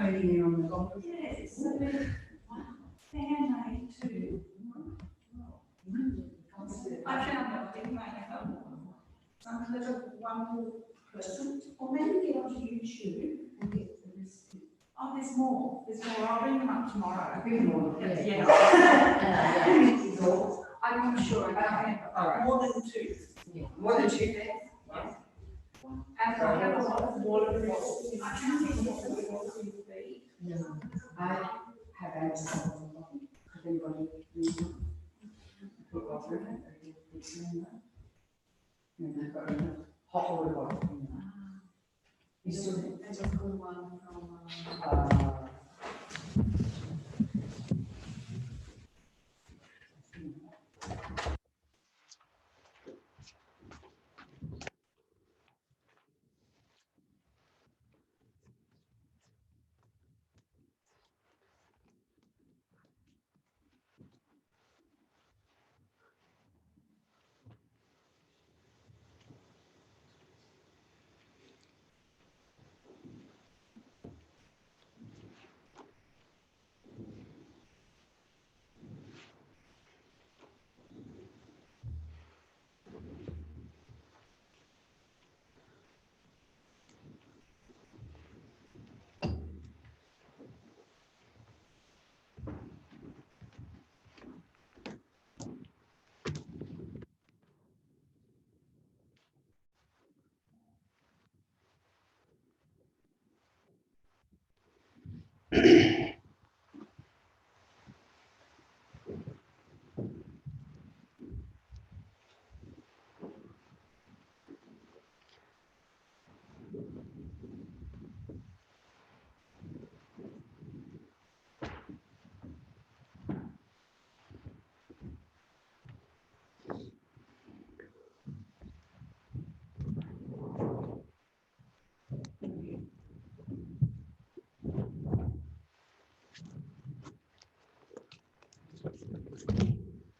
honing in on the gospel. Yes, it's so wow, fair night too. I found that thing some clever, wonderful person, or maybe get onto YouTube and get the list. Oh, there's more. There's more. I'll bring them up tomorrow. Bring more. Yeah. I'm not sure. More than two. Yeah. More than two things. Yes. And I have a lot of water. I can't think what the water would be. No, I have access to coffee. If anybody needs one, put water in it. It's in there. And I've got enough hot water bottle in there. You still need a good one from.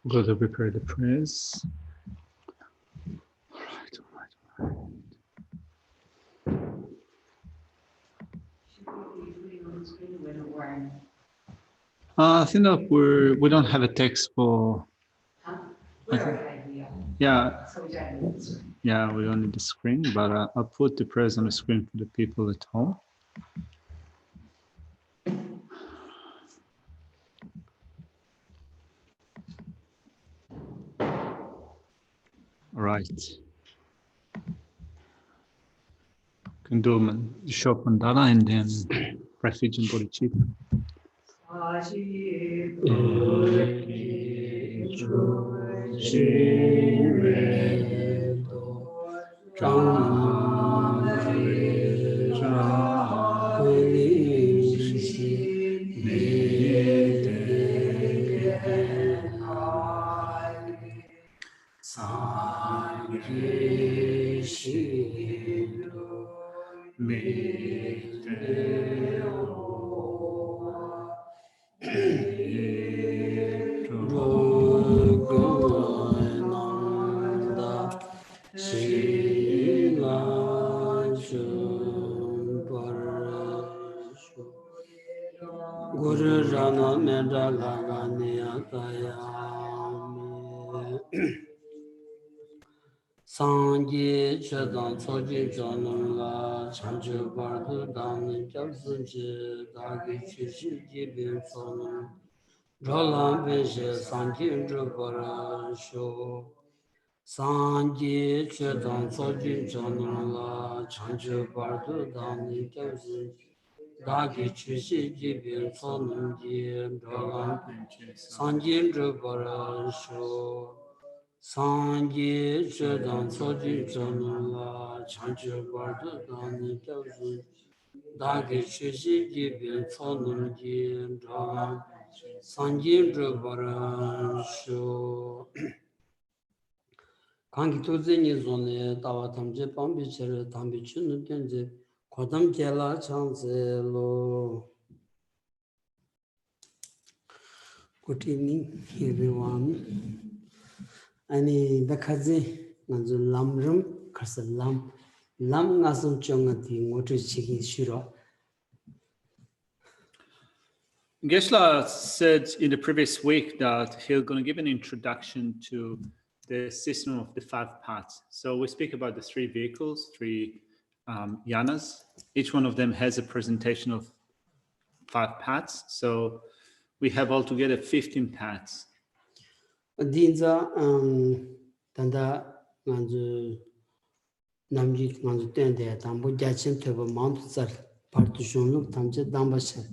Go to prepare the prayers. All right. I think that we don't have a text for. Yeah. Yeah, we don't need the screen, but I'll put the prayers on the screen for the people at home. All right. Can do the shop mandala and then refuge and bodhicitta. Sangye chedan tsojin chanam la chanchu bardu dani jabsunji dagi chushi jibin sonam rolam beshe sangye drupara sho Sangye chedan tsojin chanam la chanchu bardu dani jabsunji dagi chushi jibin sonam rolam sangye drupara sho Sangye chedan tsojin chanam la chanchu bardu dani jabsun dagi chushi jibin sonam jin dhalam sangye druparan sho kanki tuzi nizone tawa tamche pambi chere tambi chunu tenze kodam kela chanze lo. Good evening everyone. Ani bakhaze nanzu lamrum khasa lam ngasum chonga di ngotu chigi shiro Geshe said in the previous week that he's going to give an introduction to the system of the 5 paths. So we speak about the 3 vehicles, 3 yanas. Each one of them has a presentation of 5 paths. So we have altogether 15 paths. Dinza tanda nganzu namji nganzu tende tambo jachin tebo mount zar partition tamje dambasha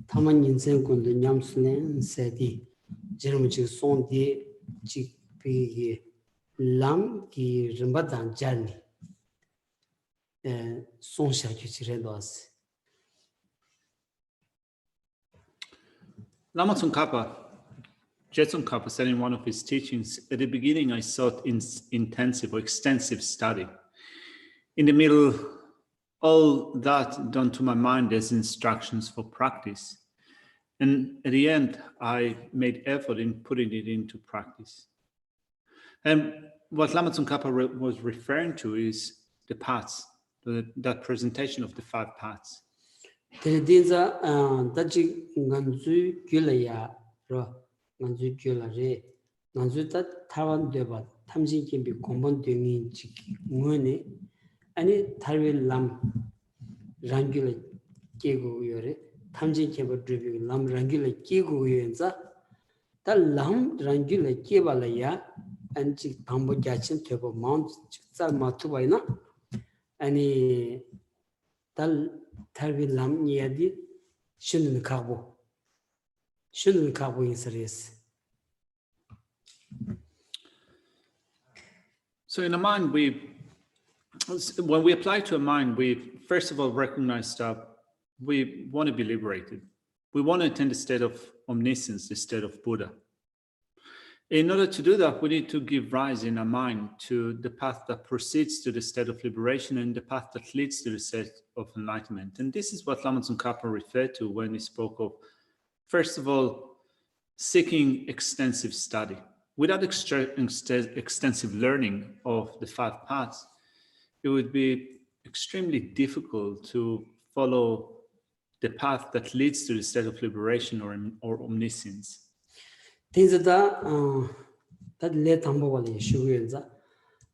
taman insen kundu nyamsne sedi jermuchi sondi chi pi lam ki rimbadan jarni son shakyu chiredos. Lama Tsongkhapa, Tsongkhapa said in one of his teachings, at the beginning I sought intensive or extensive study. In the middle, all that done to my mind as instructions for practice. And at the end, I made effort in putting it into practice. And what Lama Tsongkhapa was referring to is the paths, that presentation of the 5 paths. Dinza dachi nganzu gyulaya ro nganzu gyulare nganzu ta Taiwan deba tamjin kimbi gombon dengin chiki ngone ani tarwe lam rangyula kego yore tamjin keba dribi lam rangyula kego yenza ta lam rangyula kebala ya an chik tambo jachin tebo mount chik tsar matuba ina ani tal tarwe lam nyadi shunun kabo in series. So in a mind, when we apply to a mind, we first of all recognize that we want to be liberated. We want to attain the state of omniscience, the state of Buddha. In order to do that, we need to give rise in our mind to the path that proceeds to the state of liberation and the path that leads to the state of enlightenment. And this is what Lama Tsongkhapa referred to when he spoke of, first of all, seeking extensive study. Without extensive learning of the 5 paths, it would be extremely difficult to follow the path that leads to the state of liberation or omniscience. Tinzada that let Tambawali Shuenza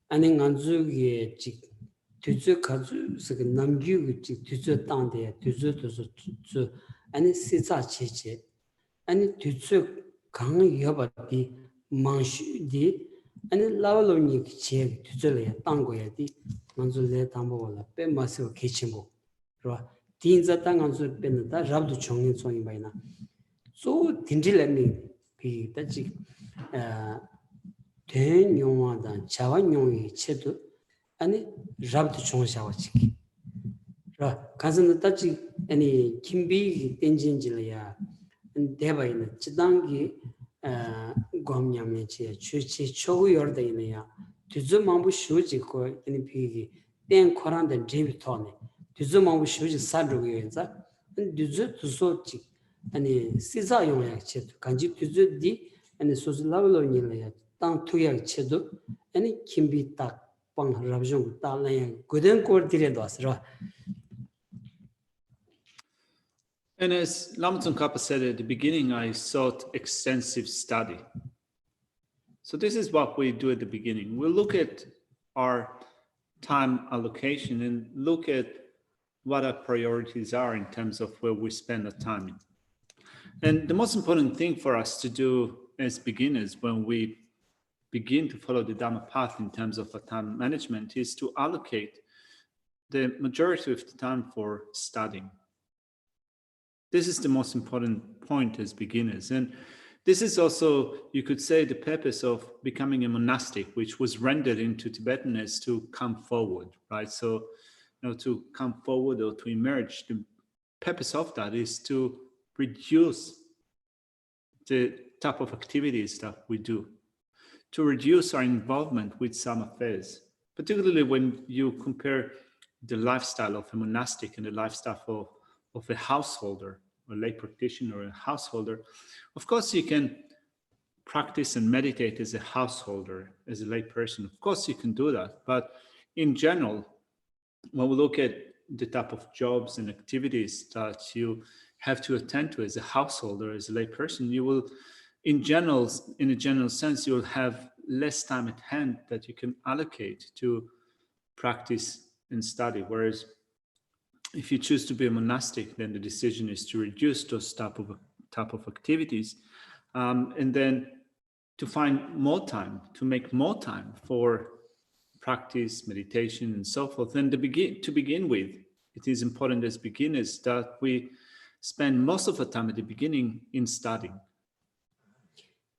and in Anzugi chik Tuzu Kazu Namju Tuzu Tande Tuzu and Sitsa Chiche and Tuzu Kang Yabati Manshu di and Lavalonik Che Tuzule Tangoyati Manzule Tambawala Pe Maso Kitchimbo Tinza Tanganzu Penata Rabdu Chongin Song Baina. So Tindilemi 다지 된 용화단 자원 용이 체도 아니 잡도 총샤와치기 라 가서는 다지 아니 김비 땡진질이야 대바이는 지당기 고함냐면체 추치 초고 열대이네야 뒤즈망부 쇼지고 아니 비기 땡 코란데 제비토네 뒤즈망부 쇼지 사르고요자 뒤즈 두소치 아니 시자 용약 체도 간지 뒤즈디 아니 소슬라블로니야 땅 투약 체도 아니 김비 딱빵 라브종 딸라야 고된 코르디레도 왔어. And as Lama Tsongkhapa said at the beginning, I sought extensive study. So this is what we do at the beginning. We look at our time allocation and look at what our priorities are in terms of where we spend our time. And the most important thing for us to do as beginners when we begin to follow the Dhamma path in terms of our time management is to allocate the majority of the time for studying. This is the most important point as beginners. And this is also, you could say, the purpose of becoming a monastic, which was rendered into Tibetan as to come forward, right? So, to come forward or to emerge, the purpose of that is to reduce the type of activities that we do, to reduce our involvement with some affairs, particularly when you compare the lifestyle of a monastic and the lifestyle of a householder, a lay practitioner or a householder. Of course, you can practice and meditate as a householder, as a lay person. Of course, you can do that. But in general, when we look at the type of jobs and activities that you have to attend to as a householder, as a lay person, you will, in a general sense, you will have less time at hand that you can allocate to practice and study. Whereas if you choose to be a monastic, then the decision is to reduce those type of activities, and then to find more time, to make more time for practice, meditation, and so forth. And to begin with, it is important as beginners that we spend most of the time at the beginning in studying.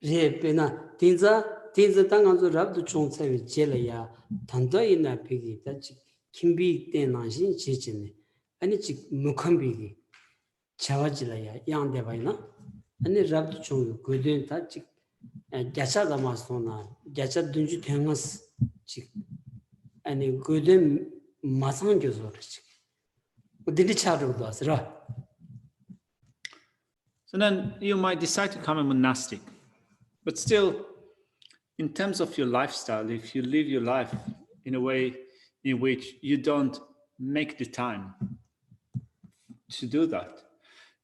Repena tinza tanganzo rabdu chongsawi jelaya tanda ina pigi tachi kimbi ten nanshin chechine ani chik mukhambigi chawajilaya yang debayna ani rabdu chongyo godun ta chik gyacha damasona gyacha dunju tengas chik ani godun masang gyozor chik udili charudo asra. So then you might decide to become a monastic. But still, in terms of your lifestyle, if you live your life in a way in which you don't make the time to do that,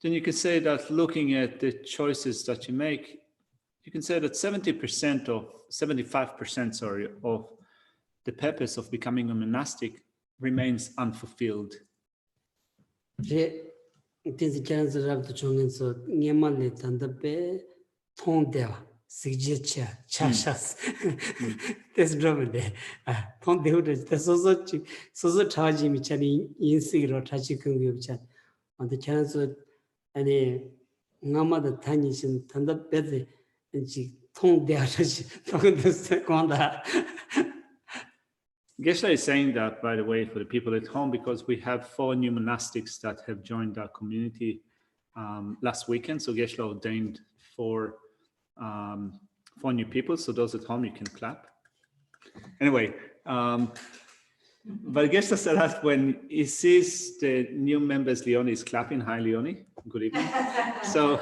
then you can say that looking at the choices that you make, you can say that 75% of the purpose of becoming a monastic remains unfulfilled. Signature chashas. That's drummer. Pond the hood, the so charge me chani in cigarette touching chan on the chance of any Nama the Tanish and Tanda Betty and she toned there. Geshe is saying that, by the way, for the people at home, because we have 4 new monastics that have joined our community last weekend. So Geshe ordained 4 new people. So those at home, you can clap. Anyway, but Geshe said that when he sees the new members, Leonie is clapping. Hi, Leonie. Good evening. So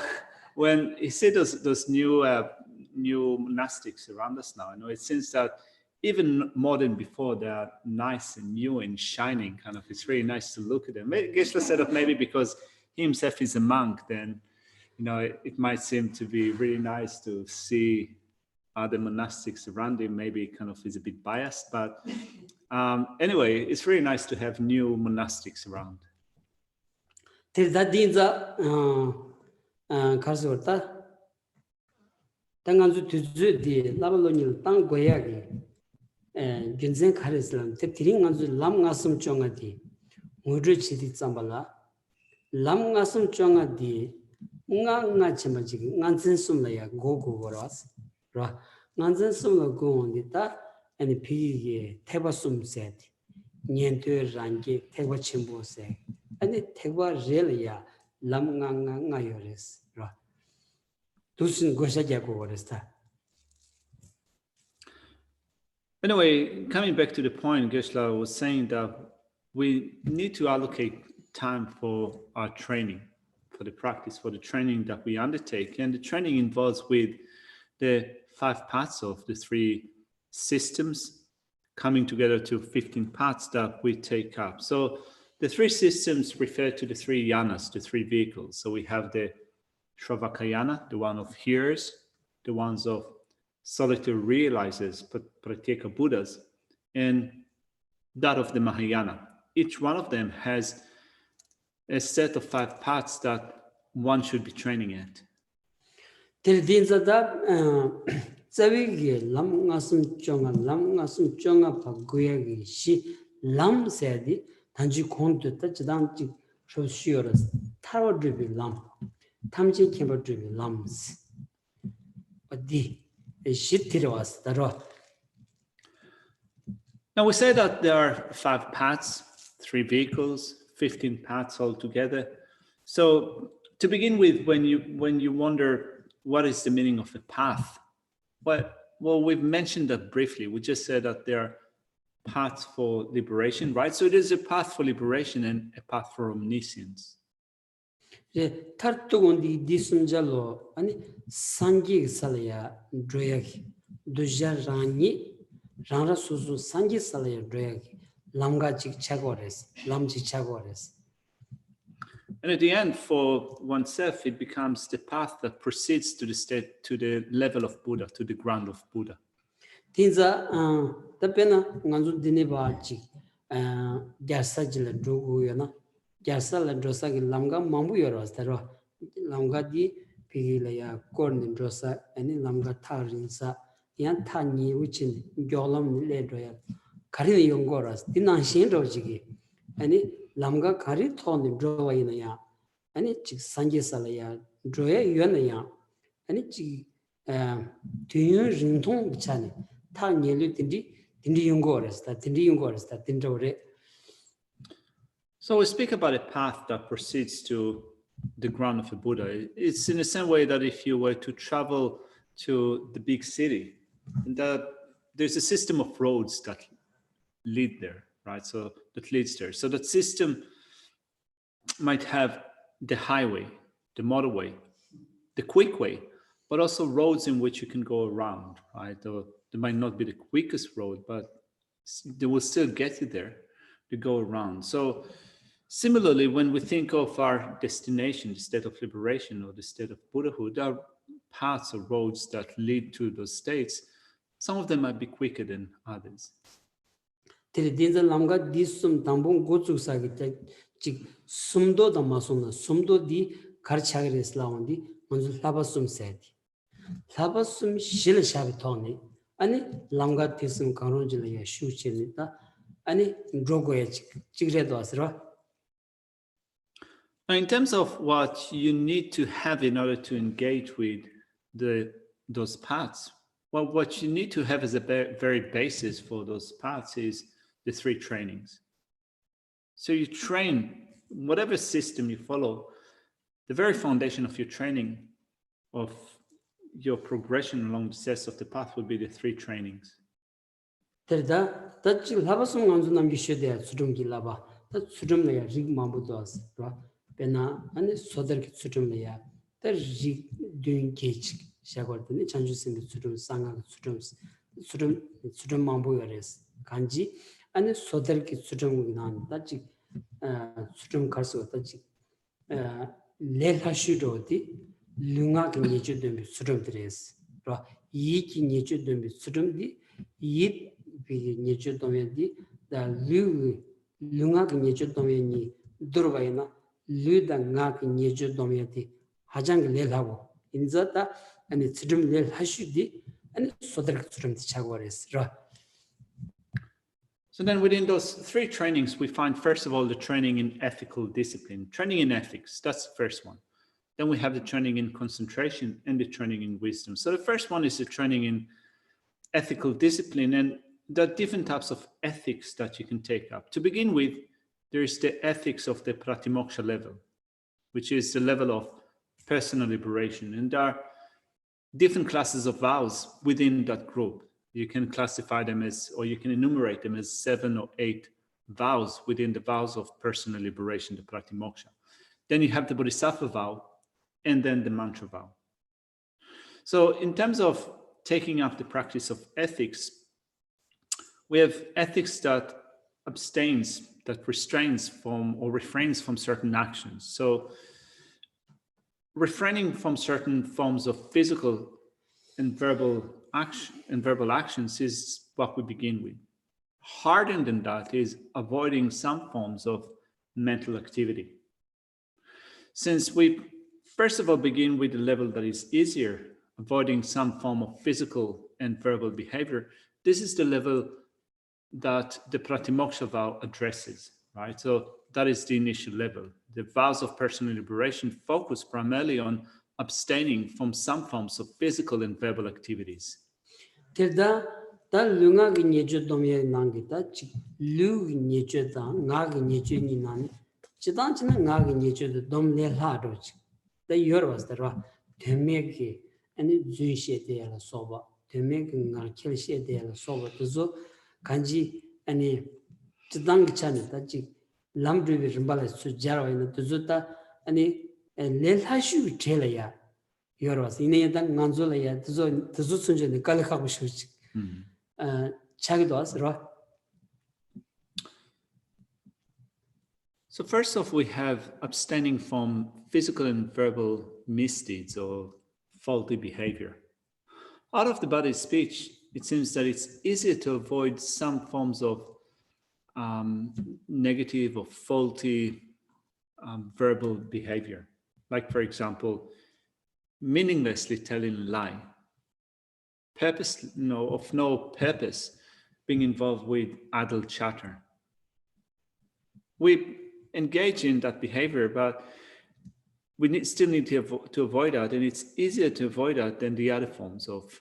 when he sees those new monastics around us now, it seems that even more than before, they are nice and new and shining. Kind of, it's really nice to look at them. Geshe said that maybe because he himself is a monk, then it might seem to be really nice to see other monastics around him. Maybe kind of is a bit biased, but anyway, it's really nice to have new monastics around. nga chima chigi nganzen sumla ya gogo goras ra nganzen sumla go ndita ani pigi theba sum set nyento rangi theba chimbo se ani theba rel ya lam nga yores ra dusin gosha ja go goras ta. Anyway, coming back to the point, Geshe was saying that we need to allocate time for our training, for the practice, for the training that we undertake. And the training involves with the 5 parts of the 3 systems coming together to 15 parts that we take up. So the 3 systems refer to the 3 yanas, the 3 vehicles. So we have the Shravakayana, the one of hearers, the ones of solitary realizers, Pratyeka Buddhas, and that of the Mahayana. Each one of them has a set of 5 parts that one should be training at. Now we say that there are 5 parts, 3 vehicles, 15 parts altogether. So to begin with, when you wonder what is the meaning of a path, well, we've mentioned that briefly. We just said that there are paths for liberation, right? So it is a path for liberation and a path for omniscience. And at the end, for oneself, it becomes the path that proceeds to the state, to the level of Buddha, to the ground of Buddha. Tinza tapena nganzu dine bachi gyasa jila drogu yana gyasa la drosa ki lamga mambu yoro astaro lamga di pigi la ya korni drosa ani lamga tha rinsa yan tha ni uchin gyolam ni le droya kari yongoras dinan shin rojigi ani lamga kari thoni drowa ina ya ani chik sanje sala ya droya yona ya ani chik tuyun rintong bichani So we speak about a path that proceeds to the ground of the Buddha. It's in the same way that if you were to travel to the big city, that there's a system of roads that lead there, right? So that leads there. So that system might have the highway, the motorway, the quick way, but also roads in which you can go around, right? They might not be the quickest road, but they will still get you there to go around. So similarly, when we think of our destination, the state of liberation or the state of Buddhahood, there are paths or roads that lead to those states. Some of them might be quicker than others. Labasum shil shabitoni, ani lamga tisum karonjila shuchinita, ani drogoya chigredosra. Now, in terms of what you need to have in order to engage with those paths, well, what you need to have as a very basis for those paths is the 3 trainings. So you train, whatever system you follow, the very foundation of your training, of your progression along the steps of the path will be the 3 trainings. Terda, that's Labasum Anzunam Gishedea, Sudumki Lava, that's Sudumlea, Rig Mambudos, Pena, and Soder Sudumlea, there's Rig doing cage, Shagortani, Chanjusim, Sudum, Sanga, Sudum Mambuares, Kanji, and Soder Sudum Nan, that's Sudum Karso, that's Leha Shudoti. Lunga can you do Sudum Tres, Yi can you do Sudum di, Yip be nature domedi, the Lunga can you do me, Durvaina, Luda Ngak in nature domedi, Hajang Lelavo, in Zata, and it's Sudum Lel Hashudi, and Sodrak Sudum Chagores. So then within those 3 trainings, we find, first of all, the training in ethical discipline, training in ethics. That's the first one. Then we have the training in concentration and the training in wisdom. So the first one is the training in ethical discipline, and there are different types of ethics that you can take up. To begin with, there is the ethics of the pratimoksha level, which is the level of personal liberation. And there are different classes of vows within that group. You can classify them as, or you can enumerate them as 7 or 8 vows within the vows of personal liberation, the pratimoksha. Then you have the bodhisattva vow, and then the mantra vow. So in terms of taking up the practice of ethics, we have ethics that abstains, that restrains from or refrains from certain actions. So refraining from certain forms of physical and verbal actions is what we begin with. Harder than that is avoiding some forms of mental activity. Since we first of all begin with the level that is easier, avoiding some form of physical and verbal behavior, this is the level that the pratimoksha vow addresses, right? So that is the initial level. The vows of personal liberation focus primarily on abstaining from some forms of physical and verbal activities. Terda, da lunga gi nyejo domye nangi da lu gi nyejo da nga gi nyejo ni nani chidan china nga gi nyejo dom le la do chi da yor was da ra teme gi ani zui she de la soba teme gi nga kel she de la soba to zo kanji ani chidan gi chani da chi lam dri bi rimbala su jaro ina to zo ta ani le la shu chela ya yor was ine da nganzo la ya to zo sunje ne kal kha bu shu chi chagido was ra So first off, we have abstaining from physical and verbal misdeeds or faulty behavior. Out of the body speech, it seems that it's easier to avoid some forms of negative or faulty verbal behavior. Like, for example, meaninglessly telling a lie, of no purpose, being involved with idle chatter. We engage in that behavior, but we still need to avoid that, and it's easier to avoid that than the other forms of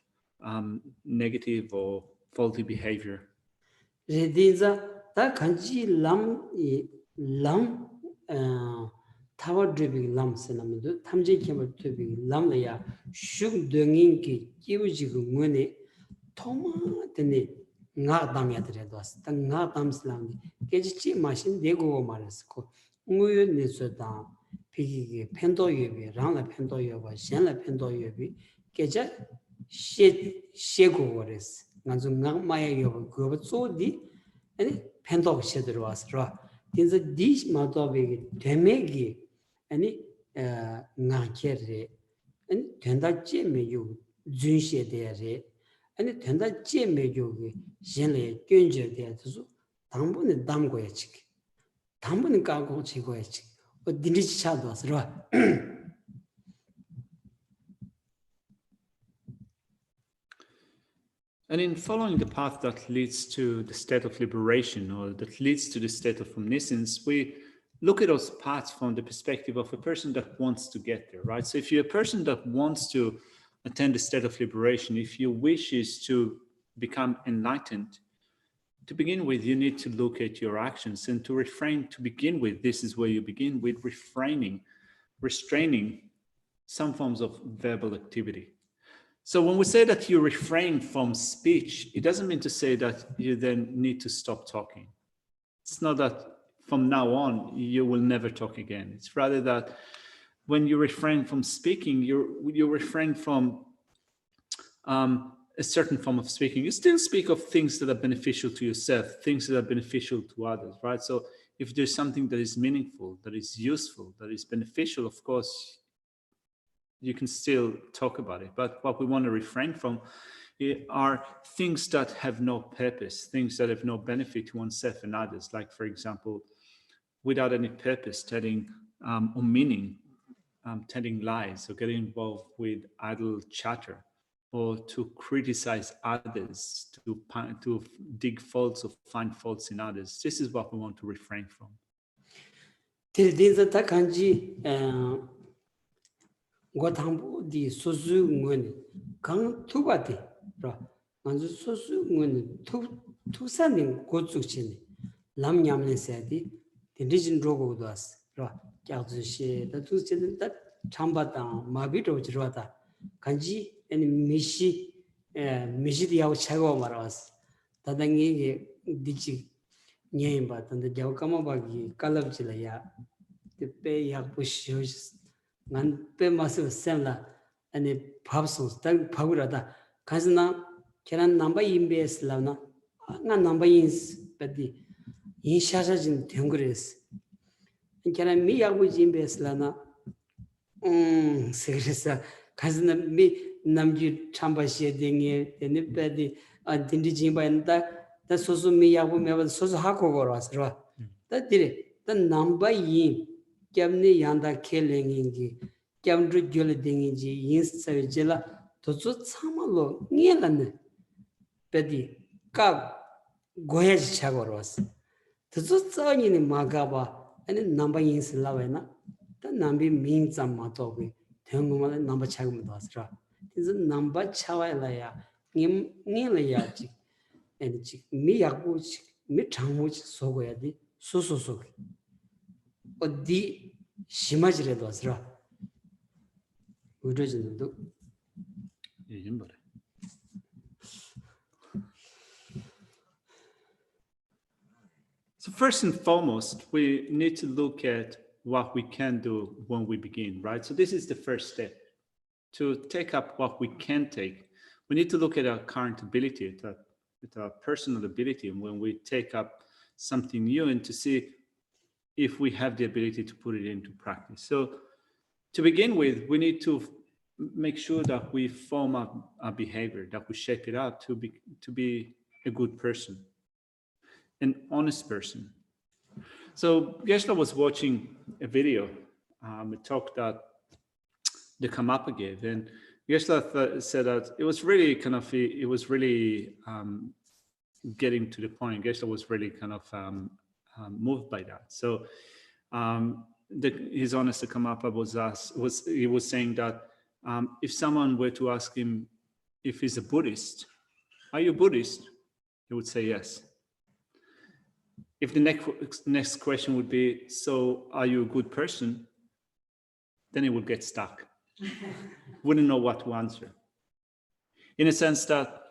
negative or faulty behavior. Redinza ta kanji lam tawa dribbing lam senamdu tamje kemur tubing lam ya shuk dongin ki kibuji ngone thoma tene nga dam ya dre dos ta nga dam slam keji chi machine de go maras ko nguyo ne so da pigi pendo yebi rangla pendo yeba shenla pendo yebi keja she go wores nganzu nga maya yob go so di 아니 팬도 없이 들어왔어. 그래서 디 마도베기 데메기 아니 나케레 아니 된다 찌메요 준시에 대해서 아니 된다 찌메요기 신뢰 견제 대해서 당분은 담고야지. 당분은 까고 지고야지. 어디지 차도 왔어. And in following the path that leads to the state of liberation or that leads to the state of omniscience, we look at those paths from the perspective of a person that wants to get there, right? So if you're a person that wants to attain the state of liberation, if your wish is to become enlightened, to begin with, you need to look at your actions and to refrain. To begin with, this is where you begin with restraining some forms of verbal activity. So when we say that you refrain from speech, it doesn't mean to say that you then need to stop talking. It's not that from now on, you will never talk again. It's rather that when you refrain from speaking, you refrain from a certain form of speaking. You still speak of things that are beneficial to yourself, things that are beneficial to others, right? So if there's something that is meaningful, that is useful, that is beneficial, of course, you can still talk about it. But what we want to refrain from are things that have no purpose, things that have no benefit to oneself and others. Like, for example, without any purpose, telling or meaning, telling lies or getting involved with idle chatter or to criticize others, to dig faults or find faults in others. This is what we want to refrain from. 고탐부 디 소수군 강 투바디 라 만주 소수군 투산인 고축신 남냠네세디 디리진 로고도스 라 갸즈시 다 투스는 다 참바다 마비도 지르와다 간지 애니 미시디하고 차고 말아왔어 다당이 디지 녀임바 단데 자오카마바기 칼랍질이야 데페 약부시오스 난 빼마서 셈라 아니 밥소 딱 밥으로다 가스나 계란 넘버 인베스라나 난 넘버 인스 베디 인샤사진 덩그레스 계란 미야부 인베스라나 세그레사 가스나 미 남지 참바시에 댕에 데니 베디 아 딘디 진바인다 다 소소 미야부 메바 소소 하고 걸어왔어 다 디레 다 넘버 인 Kamni yanda kelengi kamdru jole dingi yins savjela tozu samalo ngelan pedi ka goyaj chagoros tozu tsani ni magaba ani namba yins lawena ta nambi ming zamma tobi thenguma namba chagum dasra is namba chawala ya ngela ya chi ani chi mi yagu mi thangmu sogoyadi sososo 어디 심하지래도 왔으라 의료진도 이좀 봐라. So first and foremost, we need to look at what we can do when we begin, right? So this is the first step. To take up what we can take, we need to look at our current ability, at our personal ability, and when we take up something new and to see if we have the ability to put it into practice. So to begin with, we need to make sure that we form a behavior, that we shape it up to be a good person, an honest person. So Geshe was watching a video, a talk that the Karmapa gave, and Geshe said that it was really getting to the point. Geshe was really kind of moved by that. So his honest Karmapa was saying that if someone were to ask him if he's a Buddhist, are you Buddhist? He would say yes. If the next question would be, so are you a good person? Then he would get stuck. Wouldn't know what to answer. In a sense that,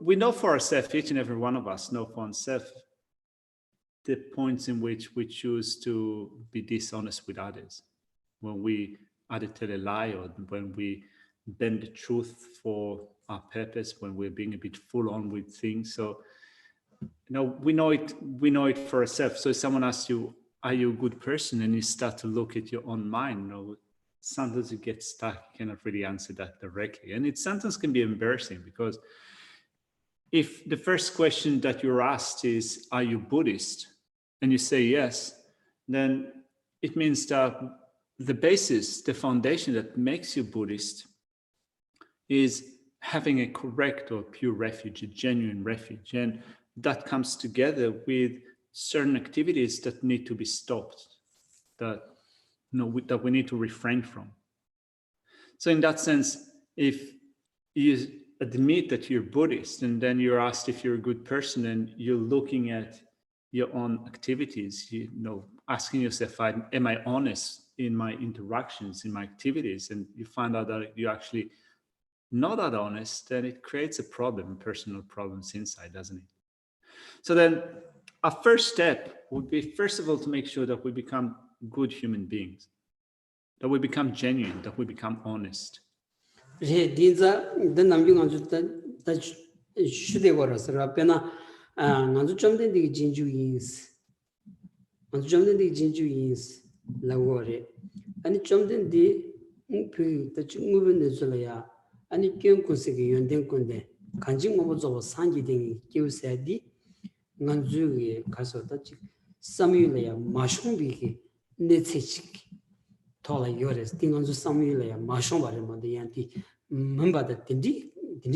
we know for ourselves, each and every one of us know for ourselves the points in which we choose to be dishonest with others. When we either tell a lie, or when we bend the truth for our purpose, when we're being a bit full on with things. So, we know it for ourselves. So if someone asks you, are you a good person? And you start to look at your own mind, sometimes you get stuck, you cannot really answer that directly. And it sometimes can be embarrassing, because if the first question that you're asked is, are you Buddhist? And you say yes, then it means that the basis, the foundation that makes you Buddhist is having a correct or pure refuge, a genuine refuge. And that comes together with certain activities that need to be stopped, that we need to refrain from. So in that sense, if you admit that you're Buddhist, and then you're asked if you're a good person, and you're looking at your own activities, asking yourself, am I honest in my interactions, in my activities? And you find out that you're actually not that honest, then it creates a problem, personal problems inside, doesn't it? So then our first step would be, first of all, to make sure that we become good human beings, that we become genuine, that we become honest. nganzuge kaso da chi samyule ya mashungbi ki netsechik tola yores tinganzu samyule ya mashung bare mande yanti mamba da tindi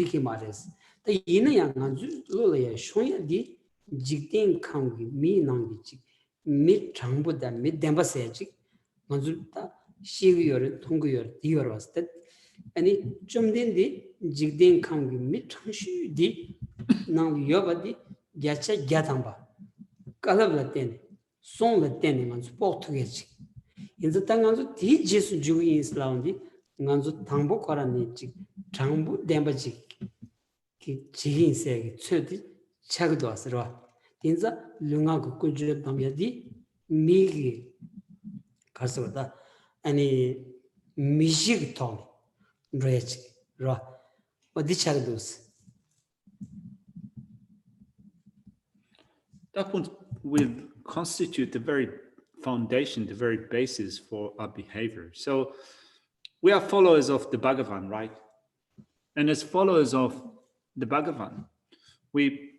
ki mares da yina ya nganzu lola ya shonya di jigten khamgi mi nanggi chi mi changbu da mi demba se chi nganzu da shigi yore tongu yore di yor was that ani chumden di jigten khamgi mi changshu di nang yobadi Geshe gyatamba kalabla tene songla tene nganzu pok tugechi inza ta nganzu di jesu jugi islaundi nganzu tangbo korani chik changbu demba chik ki chigin segi tsödi chagdo asirwa inza lunga ku kuljuyo tamya di migi kaswada ani mishig tong rech ra odi chagdos. That will constitute the very foundation, the very basis for our behavior. So we are followers of the Bhagavan, right? And as followers of the Bhagavan, we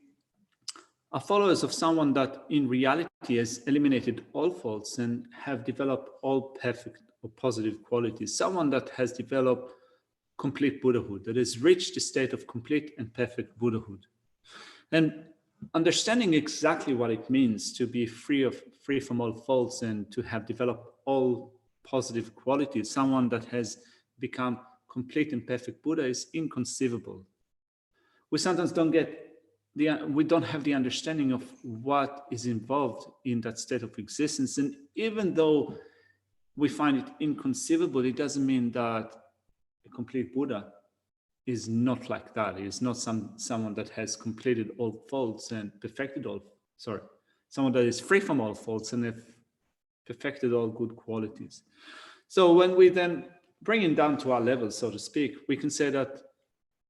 are followers of someone that in reality has eliminated all faults and have developed all perfect or positive qualities. Someone that has developed complete Buddhahood, that has reached the state of complete and perfect Buddhahood. And understanding exactly what it means to be free from all faults and to have developed all positive qualities, someone that has become complete and perfect Buddha, is inconceivable. We sometimes don't have the understanding of what is involved in that state of existence. And even though we find it inconceivable, it doesn't mean that a complete Buddha is not like that. It's not someone that has completed all faults and someone that is free from all faults and have perfected all good qualities. So when we then bring it down to our level, so to speak, we can say that,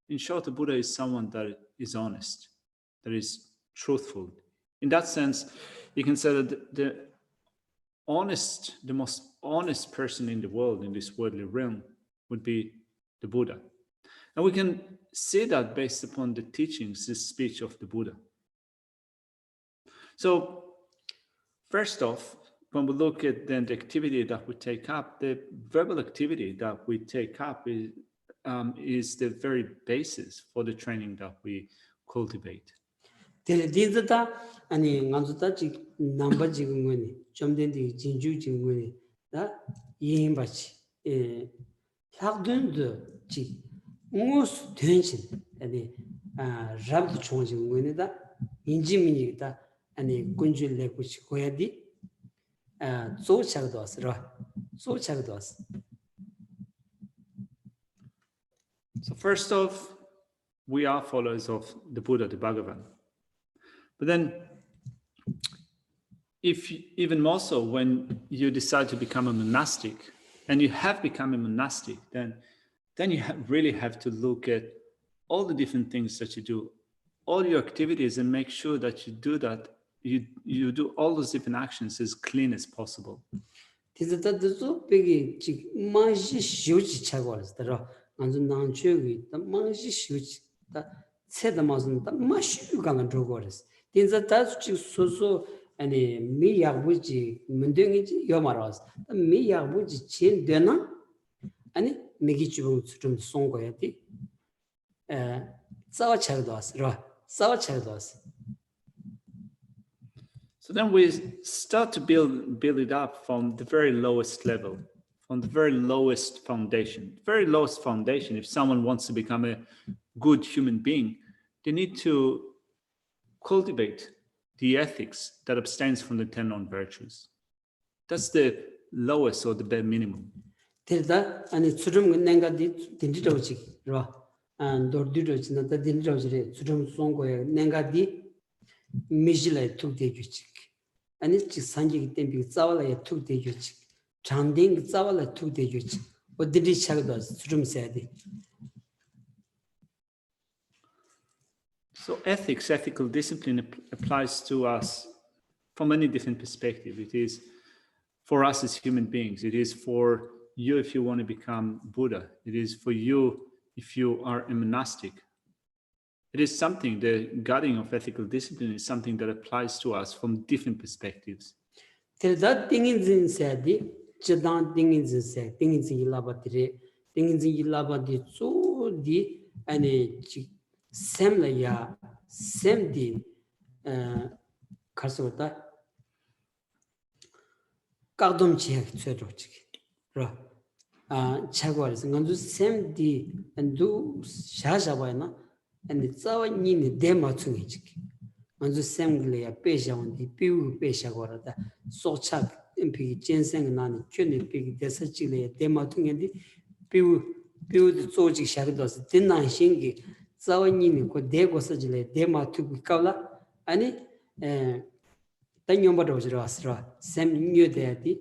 in short, a Buddha is someone that is honest, that is truthful. In that sense, you can say that the most honest person in the world, in this worldly realm, would be the Buddha. And we can see that based upon the teachings, the speech of the Buddha. So first off, when we look at then the activity that we take up, the verbal activity that we take up is the very basis for the training that we cultivate. 데리디다 아니 간주다 지 넘버 지금 거니 좀 된디 진주 지금 거니 다 이행받지 예 학든도 지 무스 된신 아니 잡도 총 지금 거니다 인지민이다 아니 군줄내 고치 고야디 조차도 왔으라 조차도 왔어. So first off, we are followers of the Buddha, the Bhagavan. But then, even more so, when you decide to become a monastic, and you have become a monastic, then you really have to look at all the different things that you do, all your activities, and make sure that you do that. You do all those different actions as clean as possible. 디저트도 베기 지 마시 쇼지 차고 왔더라. 완전 난 최고이 다 마시 쇼지 다 세다 마선 다 마시 가는 저거랬어. 디저트 지 소소 아니 미야부지 문등이지 요마라스. 미야부지 진 되나? 아니 미기 좀 송고야지. 싸워 차도 왔어. 싸워 차도 왔어. So then we start to build it up from the very lowest level, from the very lowest foundation. Very lowest foundation, if someone wants to become a good human being, they need to cultivate the ethics that abstains from the 10 non-virtues. That's the lowest or the bare minimum. 데다 아니 주름 nen가디 딘디로지 라 안도르디로지 나다 딘디로지레 주름 송고에 nen가디 미질에 툭대주지 아니 지 산지기 때문에 싸워라야 툭대주지 장딩 싸워라 툭대주지 어디리 차고도 주름 세야지. So ethical discipline applies to us from many different perspectives. It is for us as human beings. It is for you if you want to become Buddha. It is for you if you are a monastic. It is something, the guarding of ethical discipline is something that applies to us from different perspectives. 데다 띵인진 세야지 저당 띵인진 세 띵인진 일라바디레 띵인진 일라바디 쪼디 아니 지 샘라야 샘디 가서다 까돔치에 쯧로지 라 차고에서 간주 샘디 안두 샤샤바이나 and tsawa ni de ma chungi chiki manzu semgle ya pesha wandi piu pesha gorada sochak impi jenseng nani kyuni pi desa chile de ma tungi piu de zoji shagdos dinnan shingi tsawa ni ko de go sajile de ma tubi kawla ani tanyo baro jira asra sem nyu de ati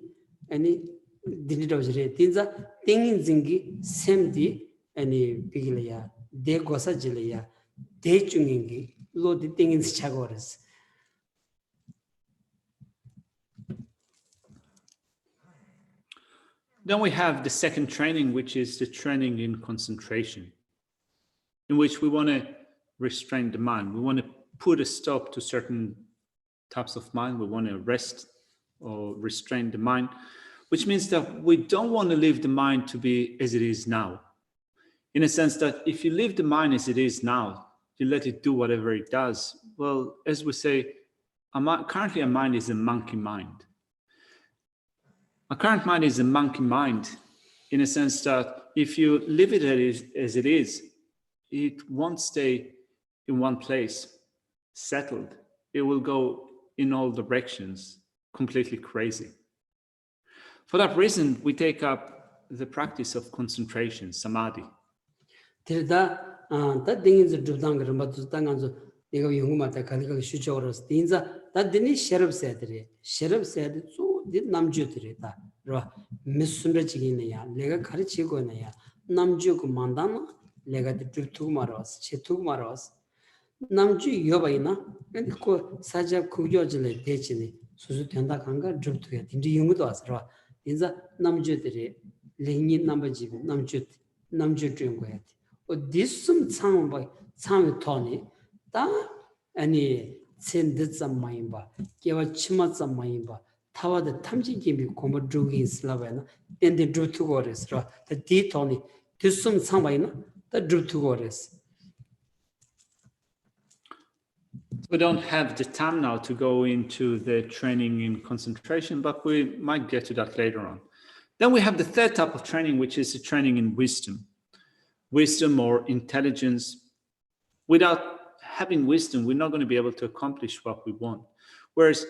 ani diniro jire tinza tingin zingi semdi ani pigile ya de go sajile ya 대중인기 로디 땡인스 차고르스. Then we have the second training, which is the training in concentration, in which we want to restrain the mind. We want to put a stop to certain types of mind. We want to rest or restrain the mind, which means that we don't want to leave the mind to be as it is now. In a sense that if you leave the mind as it is now, you let it do whatever it does. Well, as we say, currently a mind is a monkey mind. A current mind is a monkey mind in a sense that if you leave it as it is, it won't stay in one place, settled. It will go in all directions, completely crazy. For that reason, we take up the practice of concentration, samadhi. 다 딩인즈 두당 그런 것도 당한서 내가 영음하다 가리가 수적으로 딘자 다 드니 셔럽세들이 셔럽세들 쏘디 남주들이다 라 미스음러지기네야 내가 가르치고네야 남주고 만다나 내가 듣고 말아서 제투고 말아서 남주 여바이나 근데 그 사자 구조질에 대치네 수수 된다 간가 접두야 딘지 용도 왔어 인자 남주들이 랭이 남바지 남주 준 거야 어 디스um 상바 상의 토니 다 아니 센드점 마임바 개와 치마점 마임바 타와드 탐지기미 고모 주기 슬라바나 덴데 주투고레스라 더 디토니 디스um 상바이나 더 주투고레스. We don't have the time now to go into the training in concentration, but we might get to that later on. Then we have the third type of training, which is the training in wisdom. Wisdom or intelligence. Without having wisdom, we're not going to be able to accomplish what we want. Whereas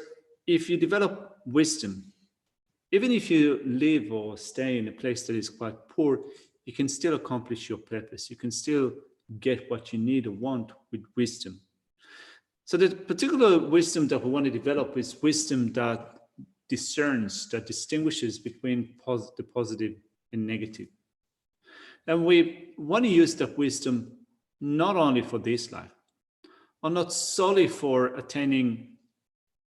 if you develop wisdom, even if you live or stay in a place that is quite poor, you can still accomplish your purpose. You can still get what you need or want with wisdom. So the particular wisdom that we want to develop is wisdom that discerns, that distinguishes between the positive and negative. And we want to use that wisdom not only for this life, or not solely for attaining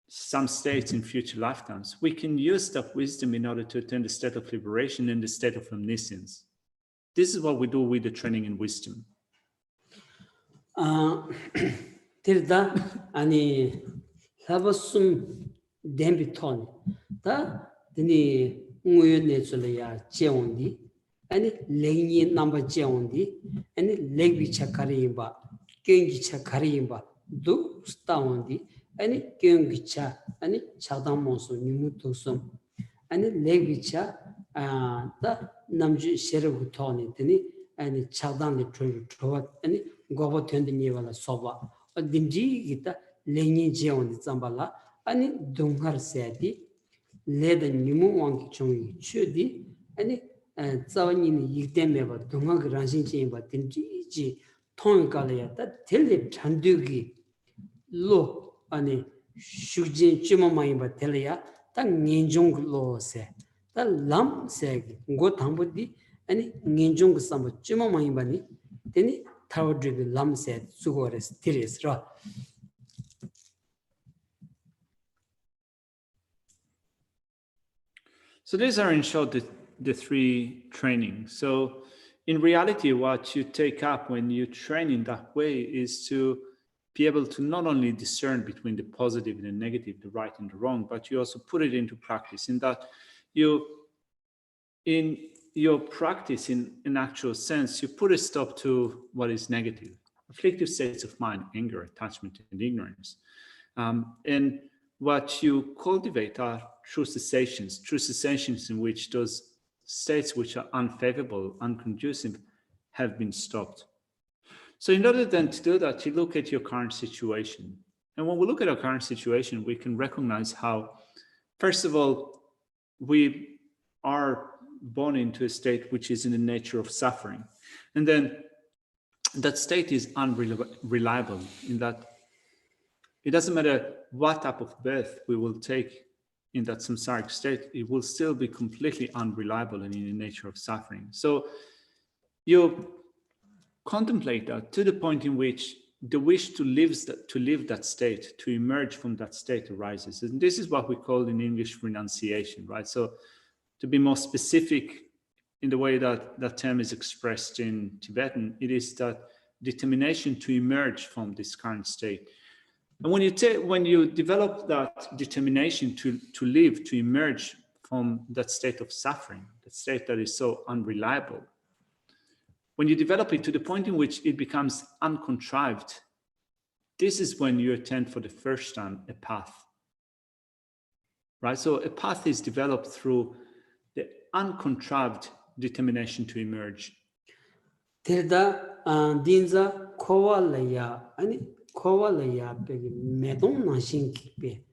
some states in future lifetimes. We can use that wisdom in order to attain the state of liberation and the state of omniscience. This is what we do with the training in wisdom. 들다 아니 하버숨 뎀비톤 다 드니 응외내줄이야 제온디 아니 레니 넘버 제온디 아니 레비차 카리임바 경기차 카리임바 두 스타온디 아니 경기차 아니 차담모스 니무토섬 아니 레비차 다 남주 셰르부톤이 드니 아니 차담이 좋아 아니 고보 텐디니발라 소바 딘지 기타 레니 제온 잠발라 아니 동할 세디 레드 니무 왕기 총이 추디 아니 자원이 이때메바 동학 란신체바 딘지지 통가려야다 텔레 잔두기 로 아니 슈진 찌마마이바 텔레야 딱 년종로세 다 람세 고 담부디 아니 년종 삼바 찌마마이바니 데니 타워드비 람세 수고레스 티레스라. So these are in short the three trainings. So in reality, what you take up when you train in that way is to be able to not only discern between the positive and the negative, the right and the wrong, but you also put it into practice in that in your practice in actual sense, you put a stop to what is negative, afflictive states of mind, anger, attachment, and ignorance. And what you cultivate are true cessations in which those states which are unfavorable, unconducive, have been stopped. So in order then to do that, you look at your current situation. And when we look at our current situation, we can recognize how, first of all, we are born into a state which is in the nature of suffering. And then that state is unreliable in that it doesn't matter what type of birth we will take in that samsaric state, it will still be completely unreliable and in the nature of suffering. So you contemplate that to the point in which the wish to live that state, to emerge from that state arises. And this is what we call in English renunciation, right? So to be more specific in the way that that term is expressed in Tibetan, it is that determination to emerge from this current state. And when you develop that determination to live, to emerge from that state of suffering, that state that is so unreliable, when you develop it to the point in which it becomes uncontrived, this is when you attain for the first time a path, right? So a path is developed through the uncontrived determination to emerge. 들다 딘자 코왈라야 아니 코왈라야 베기 메동 나신키베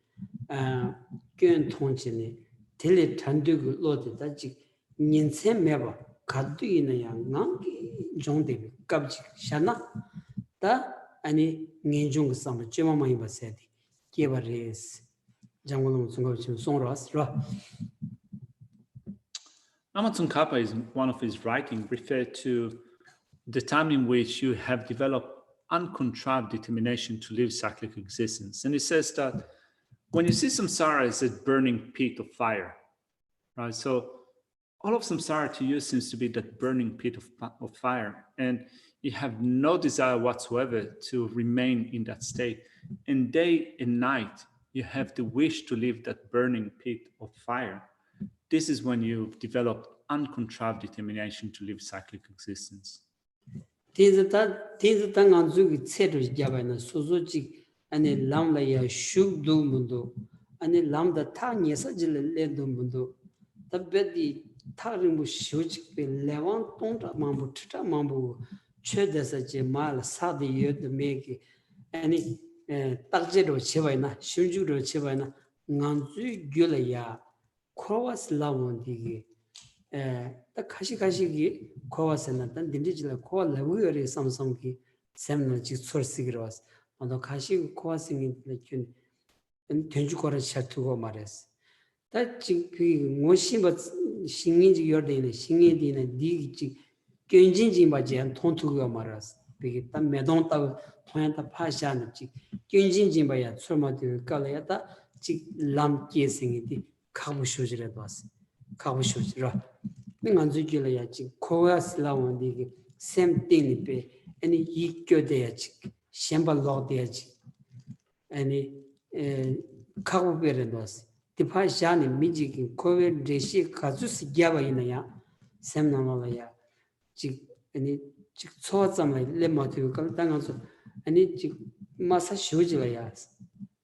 견 통치네 텔레 잔두고 로데다지 년세 메바 가두이나야 나기 종데 갑지 샤나 다 아니 년종 삼 쩨마마이 바세디 케바레스 장고노 송가치 송로스라. Lama Tsongkhapa is one of his writings referred to the time in which you have developed uncontrived determination to live cyclic existence. And he says that when you see samsara as a burning pit of fire, right? So all of samsara to you seems to be that burning pit of fire, and you have no desire whatsoever to remain in that state. And day and night, you have the wish to leave that burning pit of fire. This is when you develop uncontrived determination to live cyclic existence. Tinza ta nganzu ki tseto jaba na sozo chik ane lam la ya shuk du mundu ane lam da ta nyesa jile le du mundu ta bedi ta rinbu shu chik pe lewang tongta mambu tita mambu che desa je ma la sa di yod meki ane takje ro chebay na shunju ro chebay na nganzu gyo la ya krowas la wondi 딱 가시기 고와서는 단 딘디지라 고와 레브여리 삼성기 샘나 지 소스기로 왔어. 너 가시 고와싱이 준 된주거를 셔투고 말했어. 다 지금 그 모시버 신인지 여대는 신인디는 니지 견진지 맞지 안 통투가 말았어. 그게 딱 매동다 통한다 파샤는 지 견진지 봐야 설마들 깔려다 지 람께생이디 가무쇼지라도 왔어. 가보시오지라. 내가 줄이야지. 코야슬라원디기 샘띵이베 아니 이교돼야지. 셴발로돼야지. 아니 가보베르도스. 디파샤니 미지기 코베 데시 가주스 갸바이나야. 샘나노라야. 지 아니 지 초점을 레모티브 깔당아서 아니 지 마사 쇼지라야.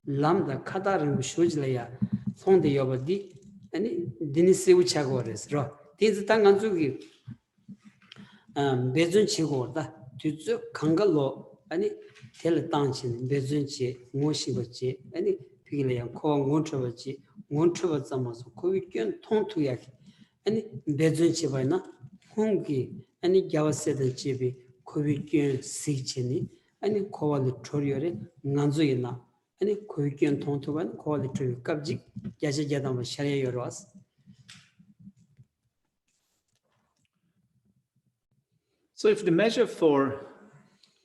람다 카다르 쇼지라야. 손데 여버디 아니 디니스 우차고 그랬어. 디즈 땅간 쪽이 배준 치고다. 뒤쪽 강갈로 아니 텔 땅친 배준치 모시버지 아니 비길이야 코 원처버지 원처버 잡아서 코위견 통투야. 아니 배준치 봐나 홍기 아니 겨워세던 집이 코위견 시치니 아니 코발리 토리어레 난조이나 아니 코위견 통투반 코발리 토리 갑지 야제자담 샤리에 열어왔어. So if the measure for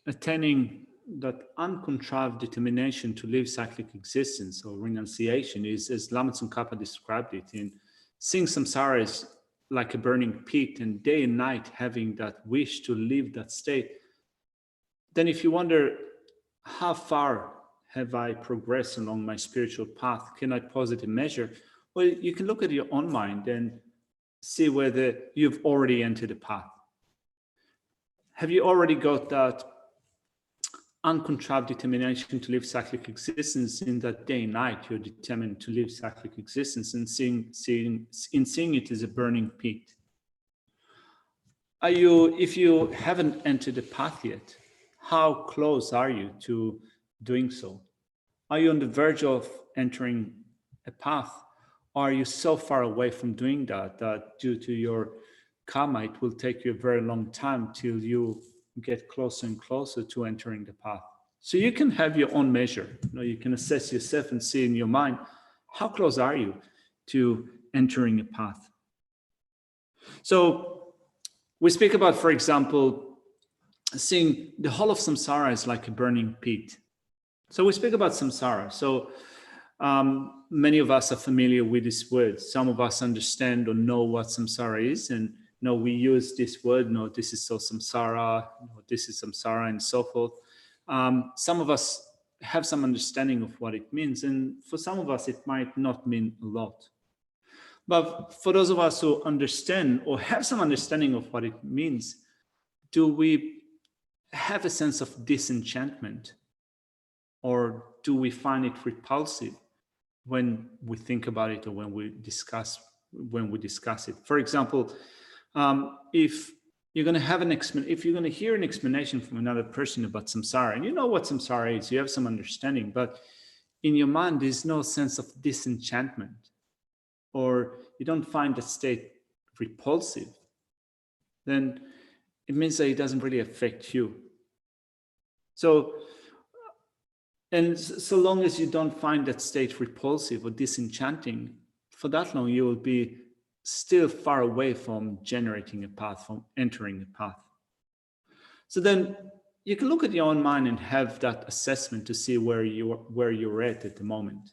attaining that uncontrived determination to live cyclic existence or renunciation is, as Lama Tsongkhapa described it, in seeing samsara as like a burning pit and day and night having that wish to live that state, then if you wonder, how far have I progressed along my spiritual path? Can I posit a measure? Well, you can look at your own mind and see whether you've already entered a path. Have you already got that uncontrived determination to live cyclic existence in that day and night? You're determined to live cyclic existence and seeing it as a burning pit. If you haven't entered the path yet, how close are you to doing so? Are you on the verge of entering a path? Or are you so far away from doing that due to your karma, it will take you a very long time till you get closer and closer to entering the path. So you can have your own measure. You can assess yourself and see in your mind, how close are you to entering a path? So we speak about, for example, seeing the whole of samsara is like a burning pit. So we speak about samsara. So many of us are familiar with this word. Some of us understand or know what samsara is, and we use this word, this is so samsara, this is samsara, and so forth. Some of us have some understanding of what it means, and for some of us, it might not mean a lot. But for those of us who understand or have some understanding of what it means, do we have a sense of disenchantment? Or do we find it repulsive when we think about it or when we discuss it? For example, if you're going to hear an explanation from another person about samsara, and you know what samsara is, you have some understanding, but in your mind, there's no sense of disenchantment, or you don't find that state repulsive, then it means that it doesn't really affect you. So long as you don't find that state repulsive or disenchanting, for that long, you will be still far away from generating a path, from entering a path. So then you can look at your own mind and have that assessment to see where you're at the moment.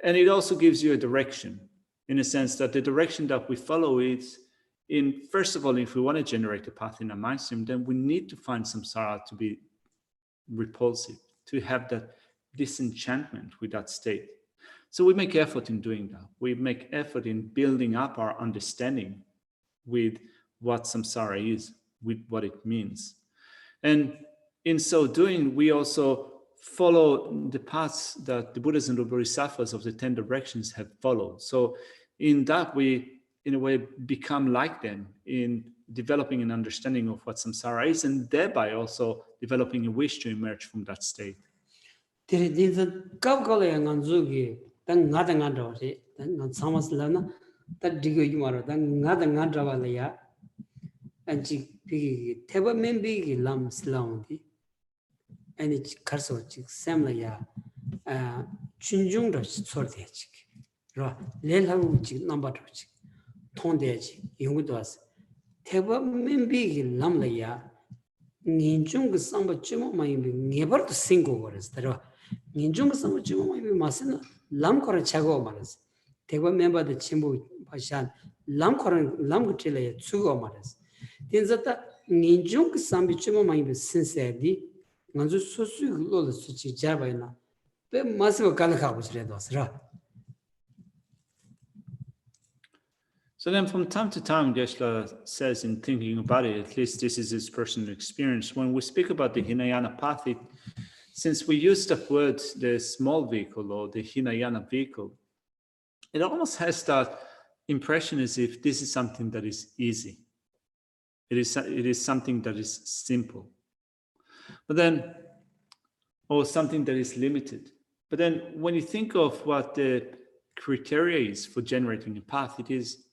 And it also gives you a direction, in a sense that the direction that we follow is in, first of all, if we want to generate a path in a mind stream, then we need to find samsara to be repulsive, to have that disenchantment with that state. So we make effort in doing that. We make effort in building up our understanding with what samsara is, with what it means. And in so doing, we also follow the paths that the Buddhas and the Bodhisattvas of the 10 directions have followed. So in that, we, in a way, become like them in developing an understanding of what samsara is, and thereby also developing a wish to emerge from that state. ninjung samba chimo mai ngebar to singo waras tara ninjung samba chimo mai masena lam kora chago maras teba member the chimbo pashan lam kora lam gutile tsugo maras tinzata ninjung samba chimo mai sinsedi nganzu susu lo suchi jabaina be masiva kalakha busre dosra. So then from time to time, Geshe says in thinking about it, at least this is his personal experience, when we speak about the Hinayana path, since we use the word, the small vehicle or the Hinayana vehicle, it almost has that impression as if this is something that is easy. It is something that is simple. But then, or something that is limited. But then when you think of what the criteria is for generating a path, it is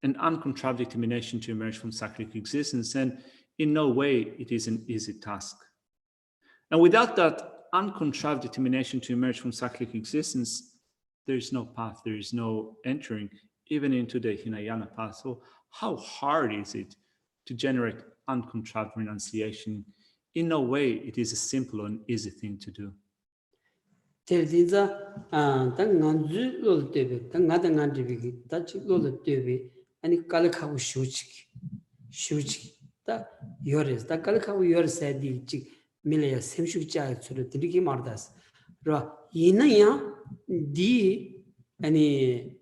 an uncontrived determination to emerge from cyclic existence, and in no way it is an easy task. And without that uncontrived determination to emerge from cyclic existence, there is no path, there is no entering even into the Hinayana path. So how hard is it to generate uncontrived renunciation? In no way it is a simple and easy thing to do. Ani kalakhawu shuchiki ta yores ta kalakhawu yores di chik milaya semshuk cha churu tidiki mardas ra yina ya di ani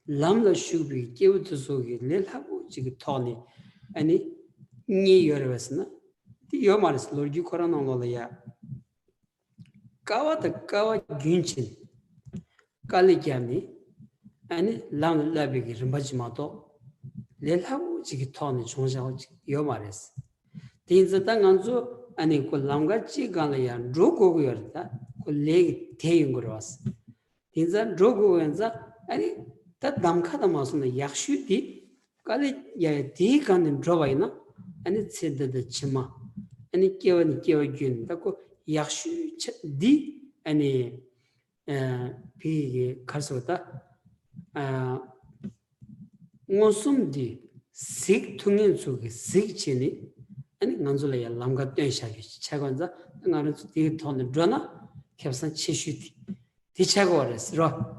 lamla shubi kewu tsogi lelhabu chik thoni ani ni yorwasna di yomaris lorgi korana lola ya kawa ta kawa gyunchin kalikyami ani lam labigi rimbajimato lelhabu chiki thoni chongshao yomares tinzata nganzo ani ko lamga chi gala ya rogo yorda ko leg teyungros tinza rogo yanza ani ta damkhada masuna yakshu di kale ya di kan drobaina ani tseda de chima ani kewa gyun ta ko yakshu di ani pi karsota ngosumdi sik tungin sugi sik chini ani nganzula ya lamga tensha gi chagonza ngara di thon drana kepsan chishiti di chagores ro.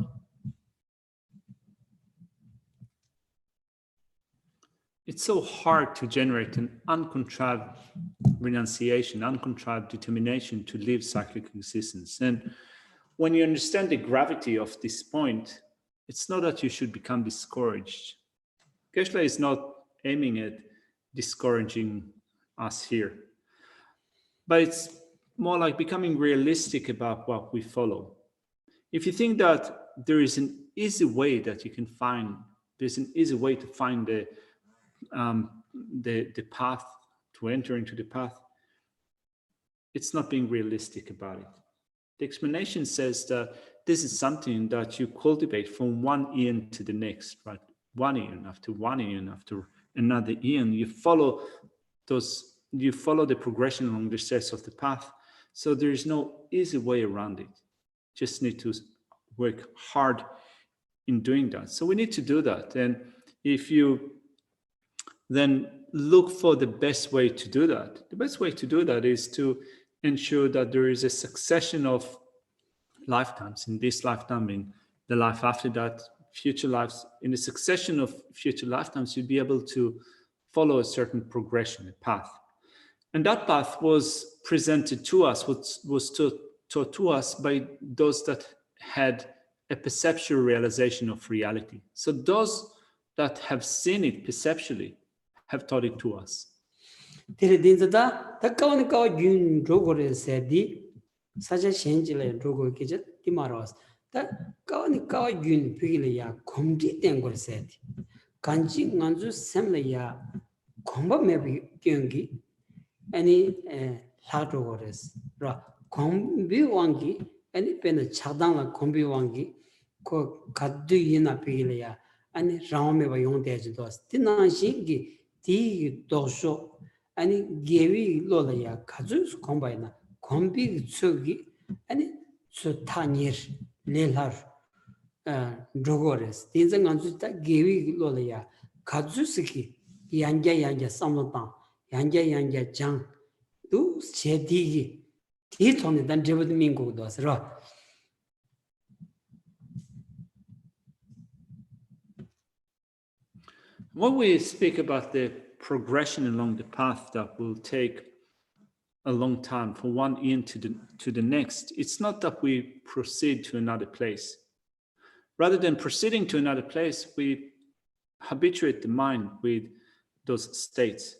It's so hard to generate an uncontrived renunciation, uncontrived determination to live cyclic existence. And when you understand the gravity of this point, it's not that you should become discouraged. Geshe is not aiming at discouraging us here, but it's more like becoming realistic about what we follow. If you think that there is an easy way that you can find, there's an easy way to find the path, to enter into the path, it's not being realistic about it. The explanation says that this is something that you cultivate from one eon to the next, right? One eon after another eon. You follow the progression along the steps of the path. So there is no easy way around it. Just need to work hard in doing that. So we need to do that. And if you then look for the best way to do that, the best way to do that is to ensure that there is a succession of lifetimes, in this lifetime, in the life after that, future lives, in the succession of future lifetimes, you'd be able to follow a certain progression, a path. And that path was presented to us, was taught to us by those that had a perceptual realization of reality. So those that have seen it perceptually have taught it to us. Tiridinzada, the Kawanaka Yun Rogore said the such a change like Rogo Kitchen, Timaros. The Kawanaka Yun Pilia, Comdi Tangor said. Kanji Nanzu Semlaya, Comba maybe Gyungi, any Latogores, Ra, Combi Wangi, any pen a Chadana Combi Wangi, Kadu Yina Pilia, and Rame by Yon Dejados. Tinashingi, Ti Dosho. 아니 게위 로라야 가주 콤바이나 콤비 추기 아니 추타니르 렐하르 드고레스 딘정 안주다 게위 로라야 가주스기 양자 삼노타 양자 장두 제디기 디톤에 단 제부드 민고도스라 When we speak about the progression along the path that will take a long time from one end to the next, it's not that we proceed to another place. Rather than proceeding to another place, we habituate the mind with those states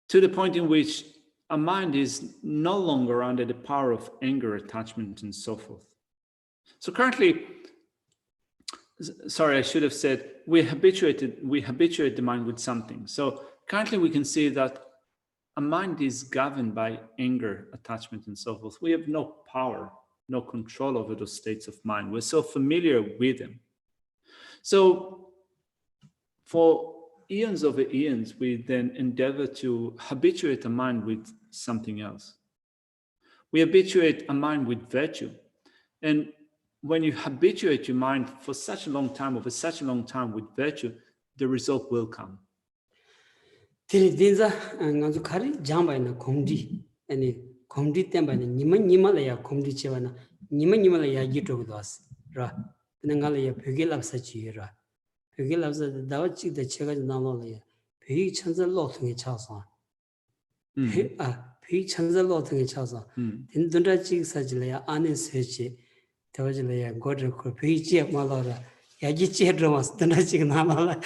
to the point in which a mind is no longer under the power of anger, attachment, and so forth. So currently, sorry, I should have said, we habituate the mind with something. So currently we can see that a mind is governed by anger, attachment, and so forth. We have no power, no control over those states of mind. We're so familiar with them. So for eons over eons, we then endeavor to habituate the mind with something else. We habituate a mind with virtue. And when you habituate your mind for such a long time, over such a long time with virtue, the result will come. Tiridinza nganzu kari jambaina komdi ani komdi tembaina nimalaya komdi chevana nimalaya yitodas ra nangala pyoge lapsa chi ra pyoge lapsa dawa chi da chega nalaya pyoge chanza lo thunge chasa pyoge chanza lo thunge chasa din dundra chi sajilaya ane sechi tawajilaya godra ko pyoge che malora yaji che dramas dundra chi nalala.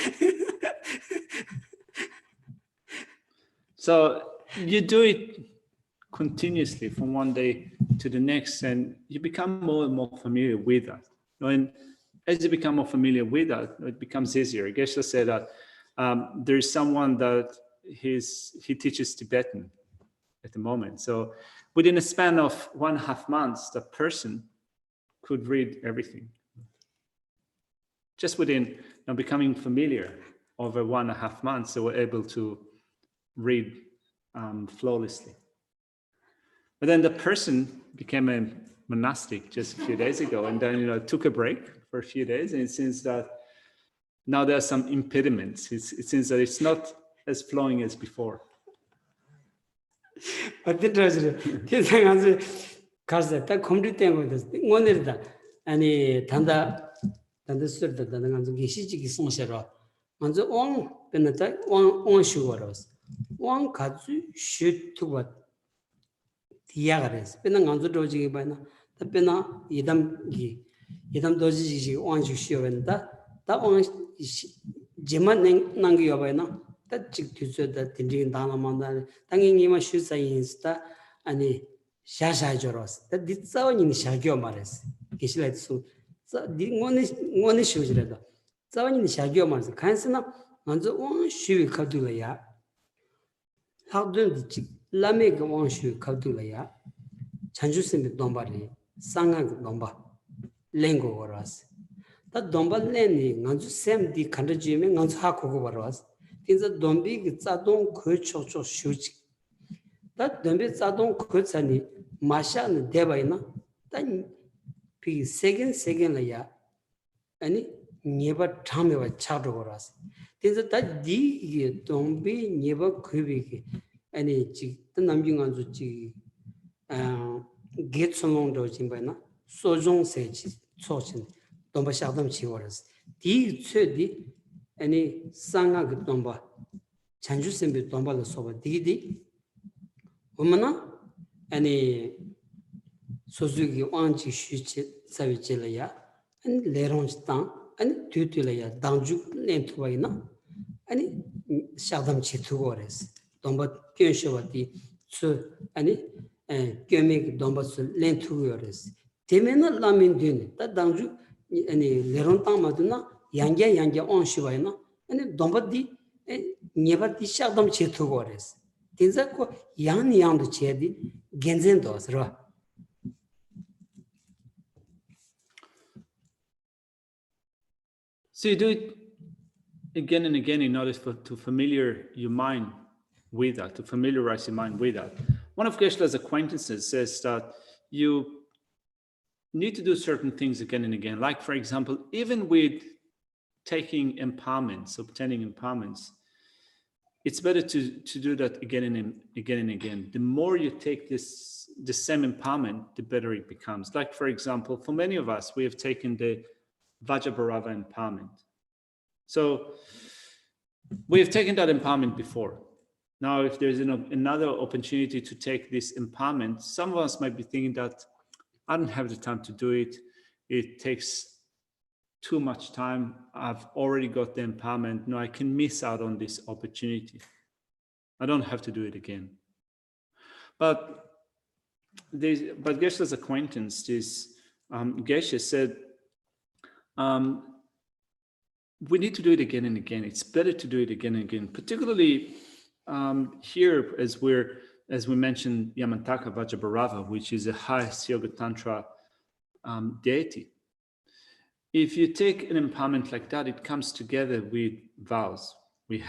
So you do it continuously from one day to the next, and you become more and more familiar with that. And as you become more familiar with that, it becomes easier. Geshe said that there is someone that he teaches Tibetan at the moment. So within a span of 1.5 months, that person could read everything. Just within becoming familiar over 1.5 months, they were able to read flawlessly. But then the person became a monastic just a few days ago, and then took a break for a few days, and it seems that now there are some impediments. It seems that it's not as flowing as before. One kazu shoot to what Tiagares, Pena Ganzo Doji Bana, the Pena Idam Doji, one shoe and that one Jiman Nangi Obana, that chick to that Indian Danamanda, Tanging Yama shoes insta and a Shasha Joros, that did so in Shagio Mares, Gishlet so didn't one issues rather. So in Shagio Mares, Kansana, on the one shoe Kadulaya. How do the Lamek one shoe Kadulaya? Chanjusim Dombali, Sanga Domba, Lengo or us. That Domba Lenny, Nanzu Sam the Kandajim, Nanzu Hako over us. In the Dombi, Zadon Kurcho Shuchi. That Dombi Zadon Kursani, Masha and Debaina, then P. Second Laya, any never Tommy or Chad over us. That D. Dombi never Kubiki, any chick, the Namjung on the get so long do jimbaina sojong seji sochin domba shadam chiwaras di chedi any sanga domba chanju sembe domba la soba di umana any sozugi wanchi shuchi savichela ya and lerons tan and tutula ya danju lentuwaina and shadam chitugores domba kyeshwati so ani kemek domba so lentugores temena lamin dün ta danju ani leron tan maduna yangya on shiwaina ani domba di nyeba di shadam chitugores tinza ko yang do chedi genzen dos ro. So you do it again and again in order to familiarize your mind with that. One of Geshe's acquaintances says that you need to do certain things again and again. Like, for example, even with obtaining empowerments, it's better to do that again and again. The more you take the same empowerment, the better it becomes. Like, for example, for many of us, we have taken the Vajrabarava empowerment. So we have taken that empowerment before. Now, if there's another opportunity to take this empowerment, some of us might be thinking that I don't have the time to do it. It takes too much time. I've already got the empowerment. No, I can miss out on this opportunity. I don't have to do it again. But Geshe's acquaintance, Geshe said, we need to do it again and again. It's better to do it again and again, particularly here as we mentioned Yamantaka Vajrabarava, which is a highest Yoga Tantra deity. If you take an empowerment like that, it comes together with vows. We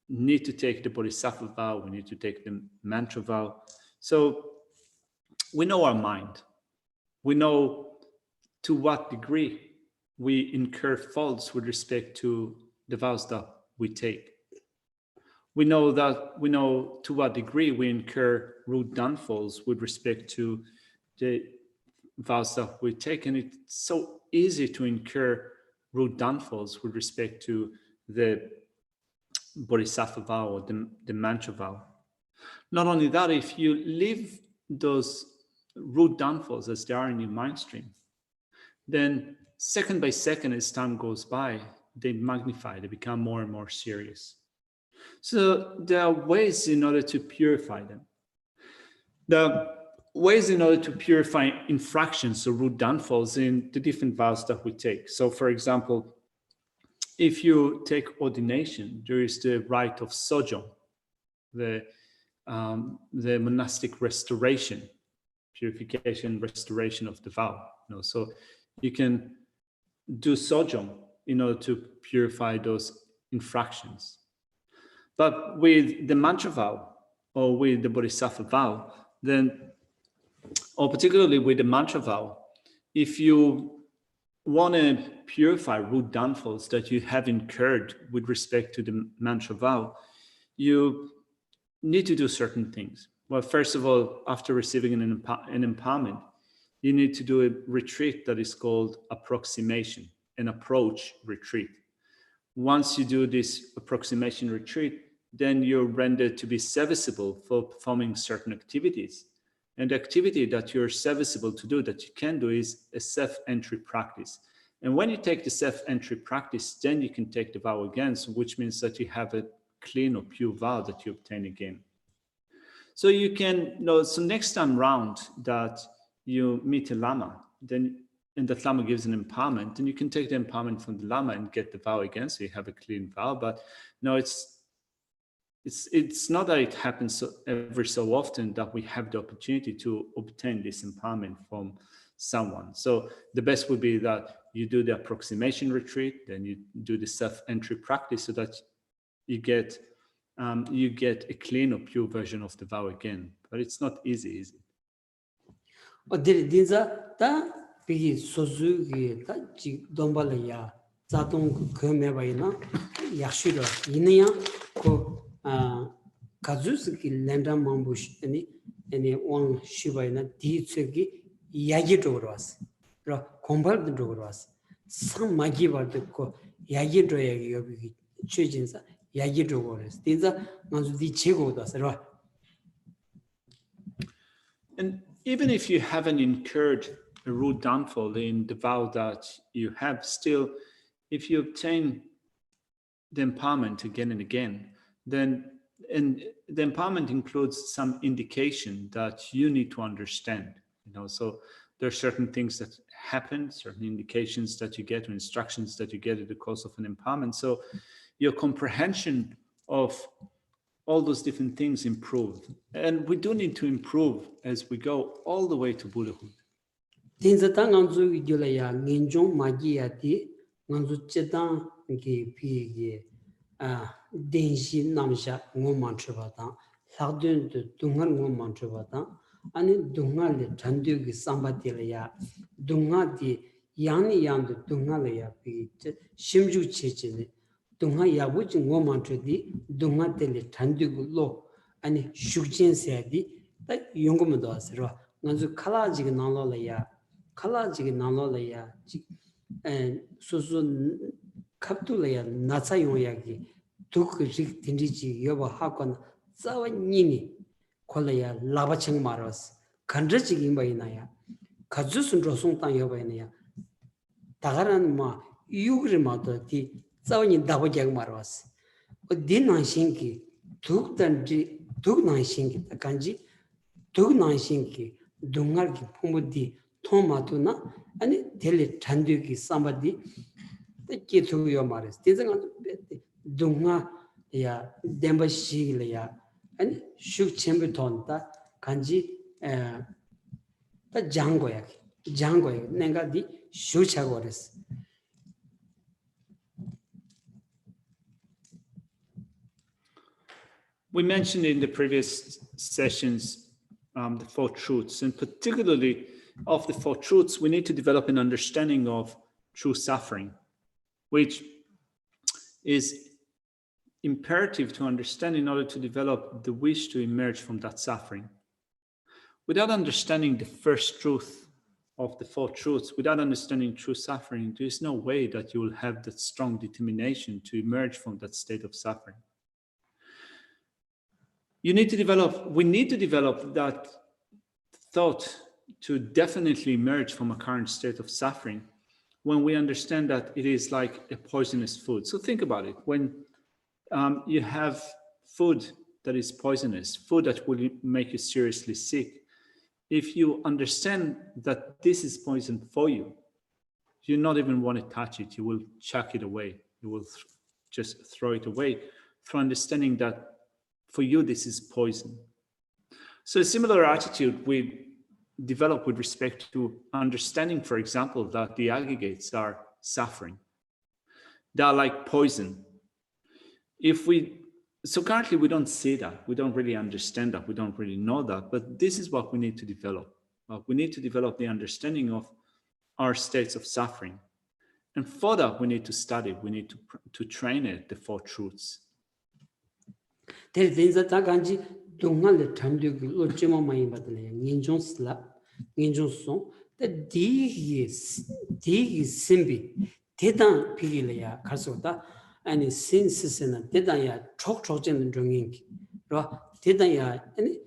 need to take the Bodhisattva vow, we need to take the mantra vow. So we know our mind. We know to what degree we incur faults with respect to the vows that we take. We know to what degree we incur rude downfalls with respect to the vows that we take, and it's so easy to incur rude downfalls with respect to the Bodhisattva vow or the mantra vow. Not only that, if you leave those rude downfalls as they are in your mind stream, then second by second, as time goes by, they magnify, they become more and more serious. So there are ways in order to purify them. The ways in order to purify infractions or rude downfalls in the different vows that we take. So for example, if you take ordination, there is the rite of sojong, the monastic restoration, purification, restoration of the vow. So you can do sojong in order to purify those infractions. But with the mantra vow or with the Bodhisattva vow, then, or particularly with the mantra vow, if you want to purify rude downfalls that you have incurred with respect to the mantra vow, you need to do certain things. Well, first of all, after receiving an empowerment, you need to do a retreat that is called approximation, an approach retreat. Once you do this approximation retreat, then you're rendered to be serviceable for performing certain activities. And the activity that you're serviceable to do, that you can do, is a self-entry practice. And when you take the self-entry practice, then you can take the vow again, so which means that you have a clean or pure vow that you obtain again. So you can, so next time round that you meet a Lama, then, and the Lama gives an empowerment, then you can take the empowerment from the Lama and get the vow again, so you have a clean vow. But no, it's not that it happens every so often that we have the opportunity to obtain this empowerment from someone. So the best would be that you do the approximation retreat, then you do the self-entry practice, so that you get a clean or pure version of the vow again. But it's not easy, is it? 어디 dinza 다 비기 소주기 다 dombalaya 자동 그 매바이나 약시로 이내야 그 가주스기 랜덤 mambush 아니 아니 왕 슈바이나 디츠기 야기 쪽으로 왔어. 그러 공발도 쪽으로 왔어. 상 마기 받고 야기 쪽에 여기 최진사 야기 쪽으로 왔어. 진짜 먼저 디 제고도 왔어. And even if you haven't incurred a rude downfall in the vow that you have, still, if you obtain the empowerment again and again, then and the empowerment includes some indication that you need to understand. So there are certain things that happen, certain indications that you get, or instructions that you get in the course of an empowerment. So your comprehension of all those different things improve. And we do need to improve as we go all the way to Buddhahood. Denshi namsha ngoman chubata, Lagdun to Dungan ngoman chubata, and Dungal Tandu Sambatilaya, Dungati Yani Yan the Dungalaya Pit, Shimju Chichin, Dunga Yabuch ngoman chudi, Dungatele Tandu lo, and Shukjin Sadi, that Yungumados, Nanzu Kalajig Nalolaya, Kalajig Nalolaya, and Susun. Kaptulaya Natsayoyagi took Rik Tindiji Yoba Hakon Zawanini Kolaya Labachang Maros Kandrachi Imbainaya Kazusun Rosungtan Yobainaya Tagaran Ma Yugrimata di Zawani Dabajag Maros Dinan Shinki took Nan Shinki Takanji took Nan Shinki Dungarki Pumudi Tomatuna and Tele Tanduki somebody the to your maris. Dunga ya demba shiglia and shuk chembetonta kanji the jangoyak nenga di shuchagores. We mentioned in the previous sessions the four truths, and particularly of the four truths, we need to develop an understanding of true suffering, which is imperative to understand in order to develop the wish to emerge from that suffering. Without understanding the first truth of the four truths, without understanding true suffering, there is no way that you will have that strong determination to emerge from that state of suffering. We need to develop that thought to definitely emerge from a current state of suffering when we understand that it is like a poisonous food. So think about it. When you have food that is poisonous, food that will make you seriously sick, if you understand that this is poison for you, you not even want to touch it. You will chuck it away. You will just throw it away through understanding that for you, this is poison. So a similar attitude we develop with respect to understanding, for example, that the aggregates are suffering. They are like poison. So currently we don't see that, we don't really understand that, we don't really know that, but this is what we need to develop. We need to develop the understanding of our states of suffering. And for that, we need to study, we need to train it, the four truths. Dungal Tandu Lojima Maimbatale, Ninjonsla, Ninjonson, the D is Simbi, Tedan Pigilia, Kasota, and his sins in a Dedaya, Chok Chochen drinking, Dedaya, and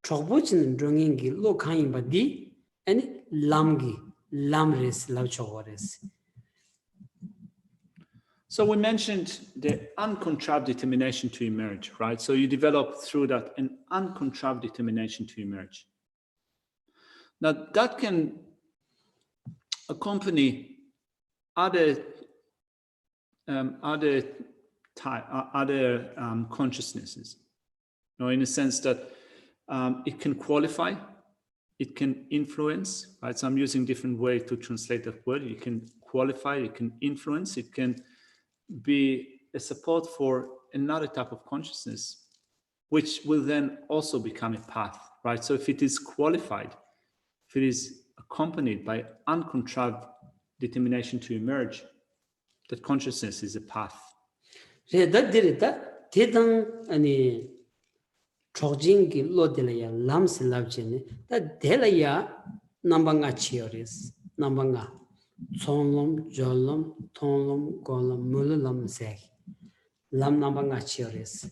Chokbochin drinking, Lokain Badi, and Lamgi, Lamres, Lauchores. So we mentioned the uncontrolled determination to emerge, right? So you develop through that an uncontrolled determination to emerge. Now that can accompany other consciousnesses, in a sense that it can qualify, it can influence, right? So I'm using different ways to translate that word. It can qualify, it can influence, it can be a support for another type of consciousness, which will then also become a path, right? So if it is qualified, if it is accompanied by uncontrolled determination to emerge, that consciousness is a path. chokjingi lo delaya lams labjene ta delaya nambanga chioris nambanga chonlom jolom tonlom golom mululam sek lam nambanga chioris.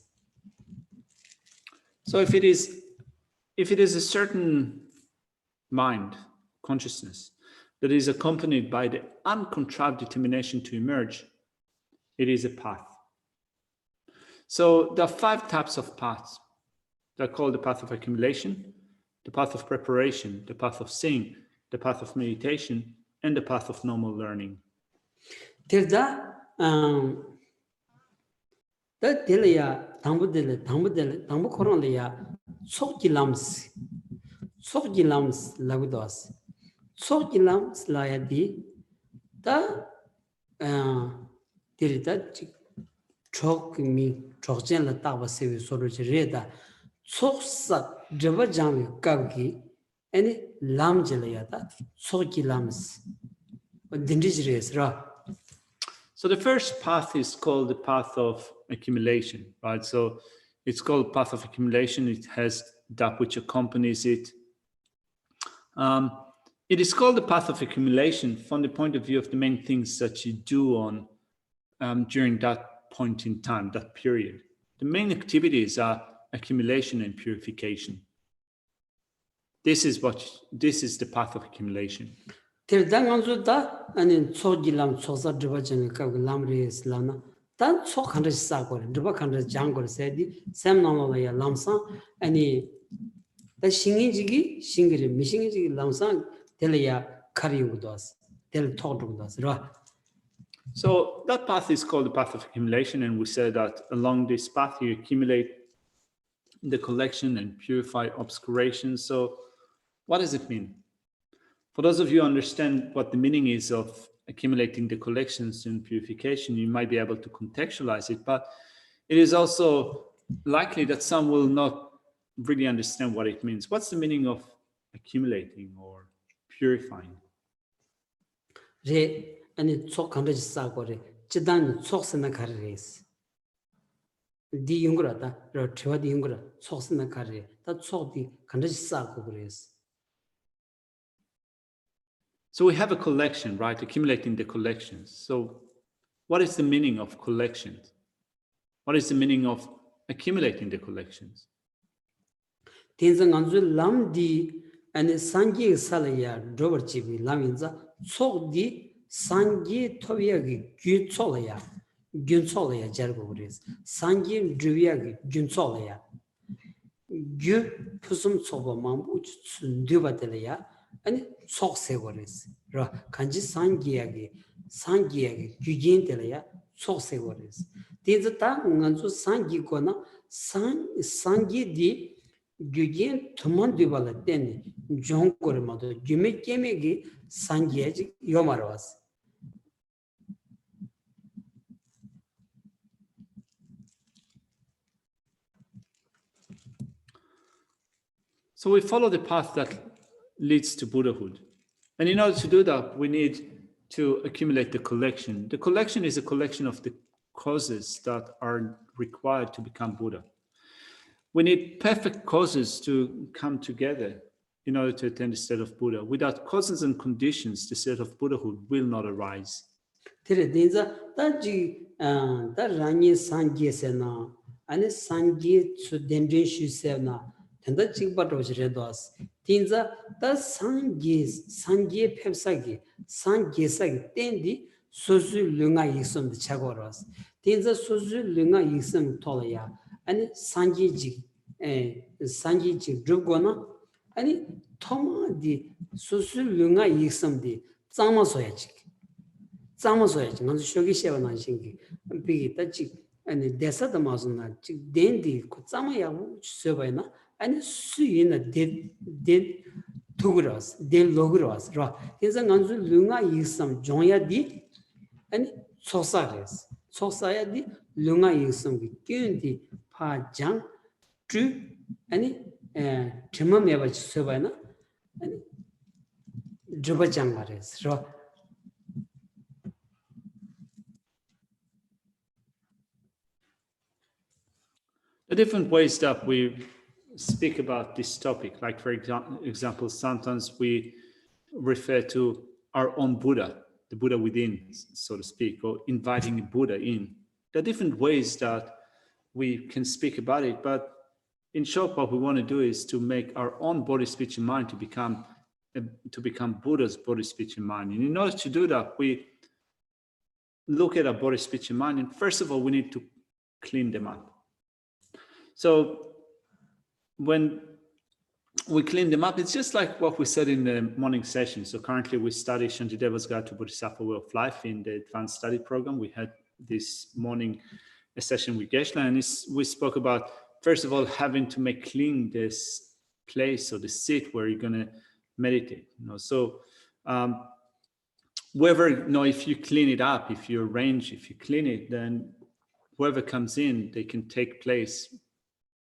So if it is a certain mind, consciousness, that is accompanied by the uncontrived determination to emerge, it is a path. So there are 5 types of paths. They're called the path of accumulation, the path of preparation, the path of seeing, the path of meditation, and the path of normal learning. Tilda that delaya tambu koronleya sokilams lagudos sokilams layadi da dirita chok mi chokjen la tawa sewi soro reda choksa draba jami kabgi any lam jelaya da sokilams dindijres ra. So the first path is called the path of accumulation, right? So it's called path of accumulation. It has that which accompanies it. It is called the path of accumulation from the point of view of the main things that you do on during that point in time, that period. The main activities are accumulation and purification. This is the path of accumulation. Tildanganzuda and Sogilam Sosa Drivajan Lamri is Lana. Then so hundred Sakor, Drivakan Jangor said, Sam Namaya Lamsa, and the Shingiji, Shingiri, Mishingiji Lamsan, Telia Kari with us, Tel talk with us. So that path is called the path of accumulation, and we said that along this path you accumulate the collection and purify obscuration. So what does it mean? For those of you who understand what the meaning is of accumulating the collections and purification, you might be able to contextualize it, but it is also likely that some will not really understand what it means. What's the meaning of accumulating or purifying? Re and Sok hundred Sakore, Chidan Soksana Karis. Di Yungrata, Rotua di Yungra, Soksana Kari, that Sok the hundred Sakores. So we have a collection, right? Accumulating the collections. So what is the meaning of collections? What is the meaning of accumulating the collections? Tenzang Anzu Lam di and Sangi Salaya, Drover Chibi, Laminza, Sok di Sangi Toviagi, Gunsolaya, Gunsolaya Jargoris, Sangi Druviagi, Gunsolaya, Gu Pusum Soba Mambuch, Dubatelaya, and Sok Segoris, Kanji Sangiagi, Gugentelaya, Sok Segoris. Tenzata Nanzu Sangi Gona, Sangi di Gugen Tuman Dubala Deni, John Korimodo, Jume Kemegi, Sangiaji Yomaros. So we follow the path that leads to Buddhahood. And in order to do that, we need to accumulate the collection. The collection is a collection of the causes that are required to become Buddha. We need perfect causes to come together in order to attain the state of Buddha. Without causes and conditions, the state of Buddhahood will not arise. Tiredinza, that Rani Sangi Sena, and Sangi to Dendrin Shusena, and the Chigbatos Redos. Tinza, that Sangi Pepsagi, Sangi Sag, Dendi, Suzu Lunga Yisum the Chagoros. Tinza Suzu Lunga Yisum Tolaya, and Sangi Drugona, and Toma di Suzu Lunga Yisum di Zama Soyachik. Zama Soyach, non Shogi Shevana Shingi, Big Tachik, and Desa the Mazuna, Chik Dendi, Kutsama Sevana, and Suyina did Tugros, de Logros, Ra. Here's an Anzu Lunga Yisum, Joya di, and Sosares. Sosaya di Lunga Yisum, Gundi, Pa Jang, True, and Timameva Sevana, and Jubajangares, Ra. The different ways that we speak about this topic. Like for example, sometimes we refer to our own Buddha, the Buddha within, so to speak, or inviting a Buddha in. There are different ways that we can speak about it, but in short, what we want to do is to make our own body, speech, and mind to become Buddha's body, speech, and mind. And in order to do that, we look at our body, speech, and mind, and first of all, we need to clean them up. So when we clean them up, it's just like what we said in the morning session. So currently we study Shantideva's Guide to Bodhisattva Way of Life in the advanced study program. We had this morning a session with Geshe, and we spoke about, first of all, having to make clean this place or the seat where you're going to meditate. So whoever, if you clean it up, if you arrange, if you clean it, then whoever comes in, they can take place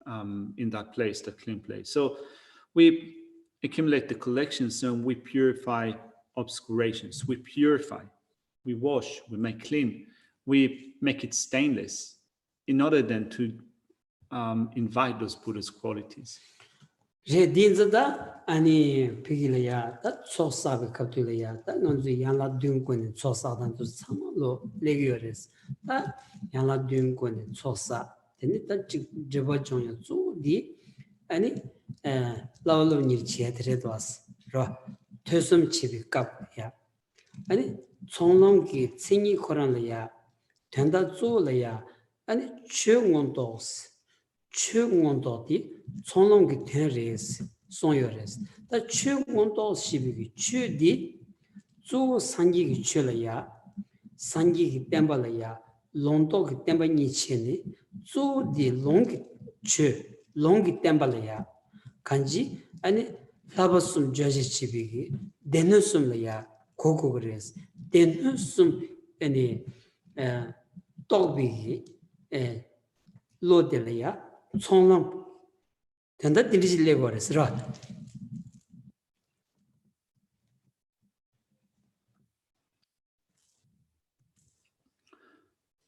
in that place, that clean place. So we accumulate the collections and we purify obscurations. We purify, we wash, we make clean, we make it stainless in order then to invite those Buddha's qualities. Redinzada ani pigilaya that sosabe kaptulaya that nonzu yanla dunkwen sosadan to samalo legiores that yanla dunkwen sosa then that jibajon zu di ani lawlo nir chiatre dos ro tösum chibi kap ya ani songlong ki tsingi koranlaya tenda zulaya ani chungondos di sonlong ki tenres sonyores da chungondos shibigi chudi zu sangi ki chulaya sangi ki tembalaya longdo ki tembani chene zu di long tembalaya kanji ani tabasum jaji chibigi denusum laya kokogres denusum ani togbigi lodelaya sonlam tenda diriji legores ra.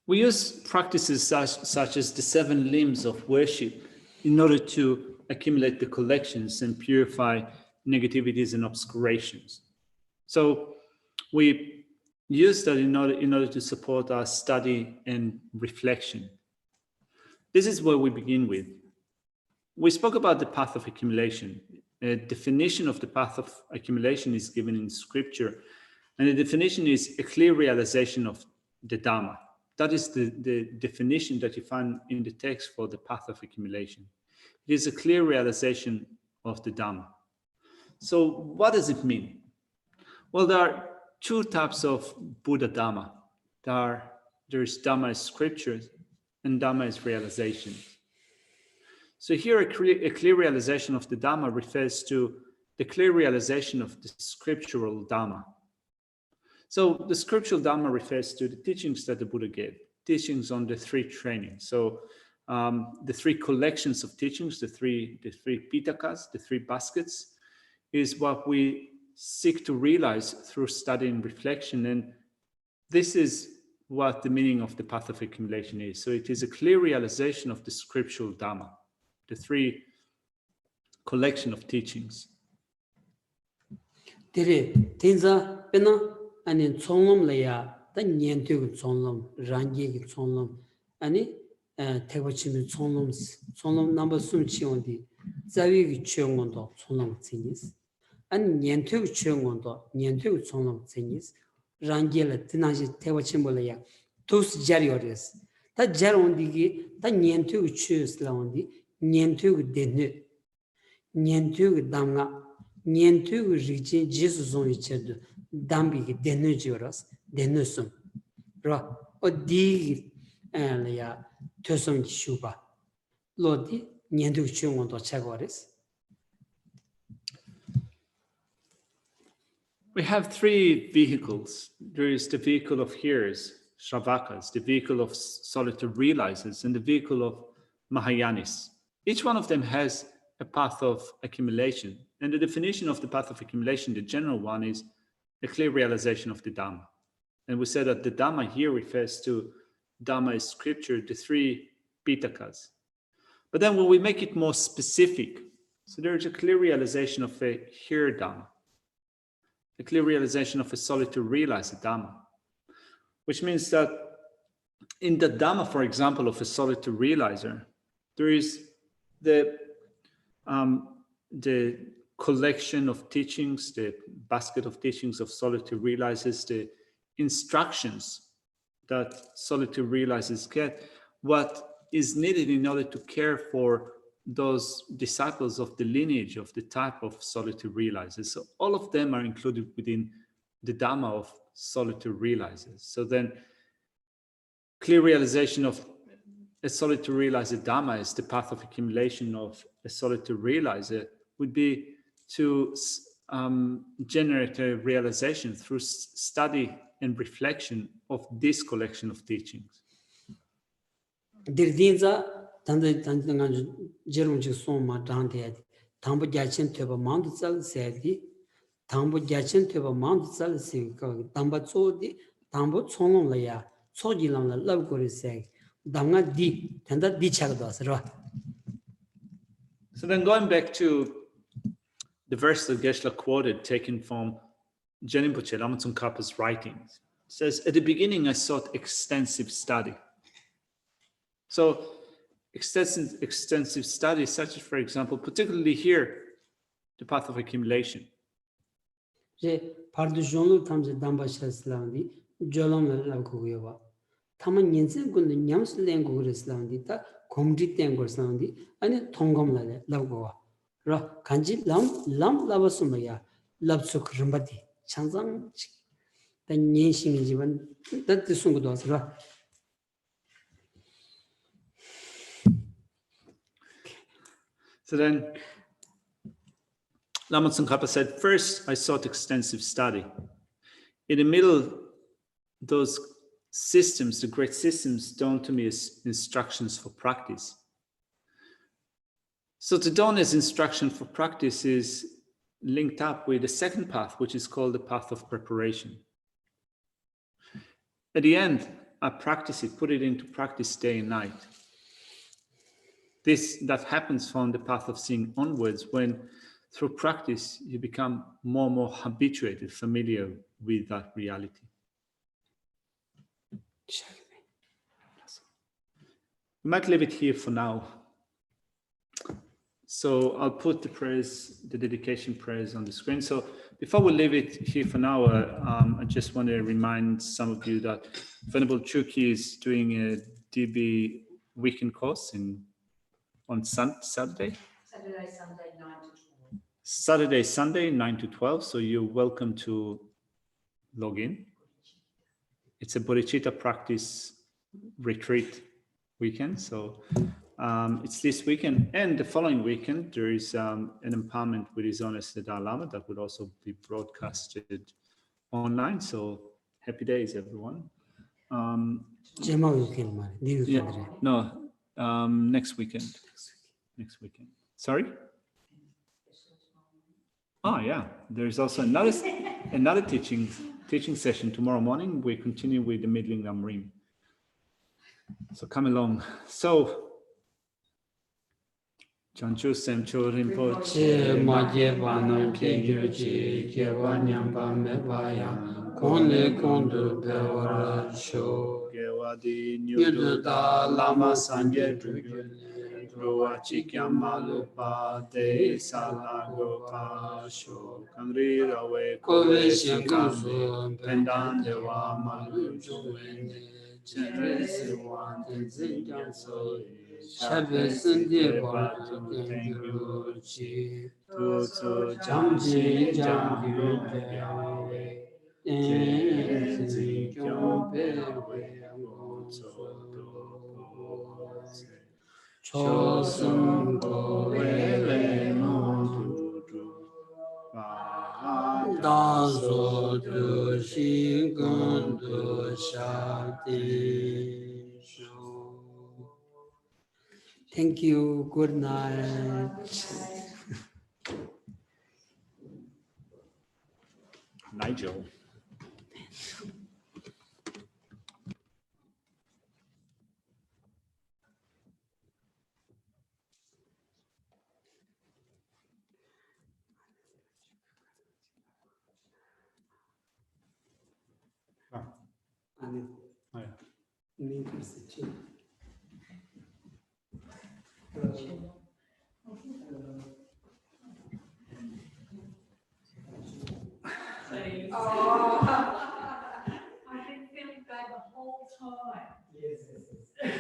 We use practices such as the 7 limbs of worship in order to accumulate the collections and purify negativities and obscurations. So we use that in order to support our study and reflection. This is where we begin with. We spoke about the path of accumulation. A definition of the path of accumulation is given in scripture, and the definition is a clear realization of the Dhamma. That is the definition that you find in the text for the path of accumulation. It is a clear realization of the Dhamma. So what does it mean? Well, there are 2 types of Buddha Dhamma. There is Dhamma as scriptures and Dhamma as realization. So here a clear realization of the Dhamma refers to the clear realization of the scriptural Dhamma. So the scriptural Dhamma refers to the teachings that the Buddha gave, teachings on the 3 trainings. So the 3 collections of teachings, the three pitakas, the 3 baskets, is what we seek to realize through study and reflection. And this is what the meaning of the path of accumulation is. So it is a clear realization of the scriptural Dhamma, the 3 collection of teachings. 아니 총놈래야 다 년되고 총놈 란기기 총놈 아니 대고치면 총놈 넘버 숨치온디 자위기 치용원도 총놈 진이스 아니 년되고 치용원도 년되고 총놈 진이스 란기를 드나지 대고치면래야 도스 자리오레스 다 자론디기 다 년되고 치스라온디 년되고 데네 년되고 담가 년되고 리지 제수존이 쳐도 담비기 데누지오라스 데누숨 라 어디 엘야 төсөм 슈바 로디 년도 치용원도 차고레스. We have 3 vehicles. There is the vehicle of hearers, Shravakas, the vehicle of solitary realizers, and the vehicle of Mahayanis. Each one of them has a path of accumulation. And the definition of the path of accumulation, the general one, is a clear realization of the Dhamma. And we said that the Dhamma here refers to Dhamma as scripture, the 3 pitakas. But then when we make it more specific, so there is a clear realization of a here Dhamma, a clear realization of a solitary realized Dhamma, which means that in the Dhamma, for example, of a solitary realizer, there is the collection of teachings, the basket of teachings of solitary realizers, the instructions that solitary realizers get, what is needed in order to care for those disciples of the lineage of the type of solitary realizers. So all of them are included within the Dhamma of solitary realizers. So then clear realization of a solitary realizer Dhamma is the path of accumulation of a solitary realizer would be to generate a realization through study and reflection of this collection of teachings. Dirdinza tandangan jerum ji soma dante tambo jachin teba mandu sal sedi tambo jachin teba mandu sal se ko tamba di tambo chonong la ya choji lam la lab ko se damga di tanda di chag dos ro. So then going back to the verse that Geshe quoted, taken from Jenimpoche Lama Tsongkhapa's writings, it says, at the beginning I sought extensive study. So extensive study, such as, for example, particularly here, the path of accumulation. Je pardu jonlu tamze damba shaslavandi jolom la ko yoba tama nyensen kun nyams len go reslavandi ta komdi ten go reslavandi ani thongom la go ro kanji lam labasum ya labsu khrimbadi chanzang ta nyensin jiban tat sungu dos ro. So then Lama Tsongkhapa said, first I sought extensive study. In the middle, those systems, the great systems, dawned to me as instructions for practice. So to dawn as instruction for practice is linked up with the second path, which is called the path of preparation. At the end, I practice it, put it into practice day and night. That happens from the path of seeing onwards when through practice you become more and more habituated, familiar with that reality. We might leave it here for now. So I'll put the prayers, the dedication prayers on the screen. So before we leave it here for now, I just want to remind some of you that Venerable Chuki is doing a DB weekend course on Saturday? Saturday, Sunday, 9 to 12. So you're welcome to log in. It's a bodhicitta practice retreat weekend. So it's this weekend and the following weekend, there is an empowerment with His Holiness the Dalai Lama that would also be broadcasted online. So happy days, everyone. Next weekend. Next weekend. Sorry? Oh yeah, there's also another teaching session tomorrow morning. We continue with the Middling Rim. So come along. So Chanchu Semcho Rinpoche Maje Vanam Kegyoji Gewa Nyamba Mebaya Konle Kondu Bewara Sho Gewadi Nyududa Lama Sanje Drua Chikyama Lupa De Salagopa Sho Kanri Rawe Kove Shinkambe Pendan Dewa Malu Juwene Chenresi Wan Tenzin Yanso Shabe Sindi Batu Tengyu Chi Tutsu Jamji Jamgyu Yawe Tenzin Kyompe We Angonso Chosun Go Wele No Tutu Dazo Tu Shingon Tu Shati Sho. Thank you. Good night. Nigel. Ouais. Mais que c'est Oh, I've been feeling bad the whole time. Yes.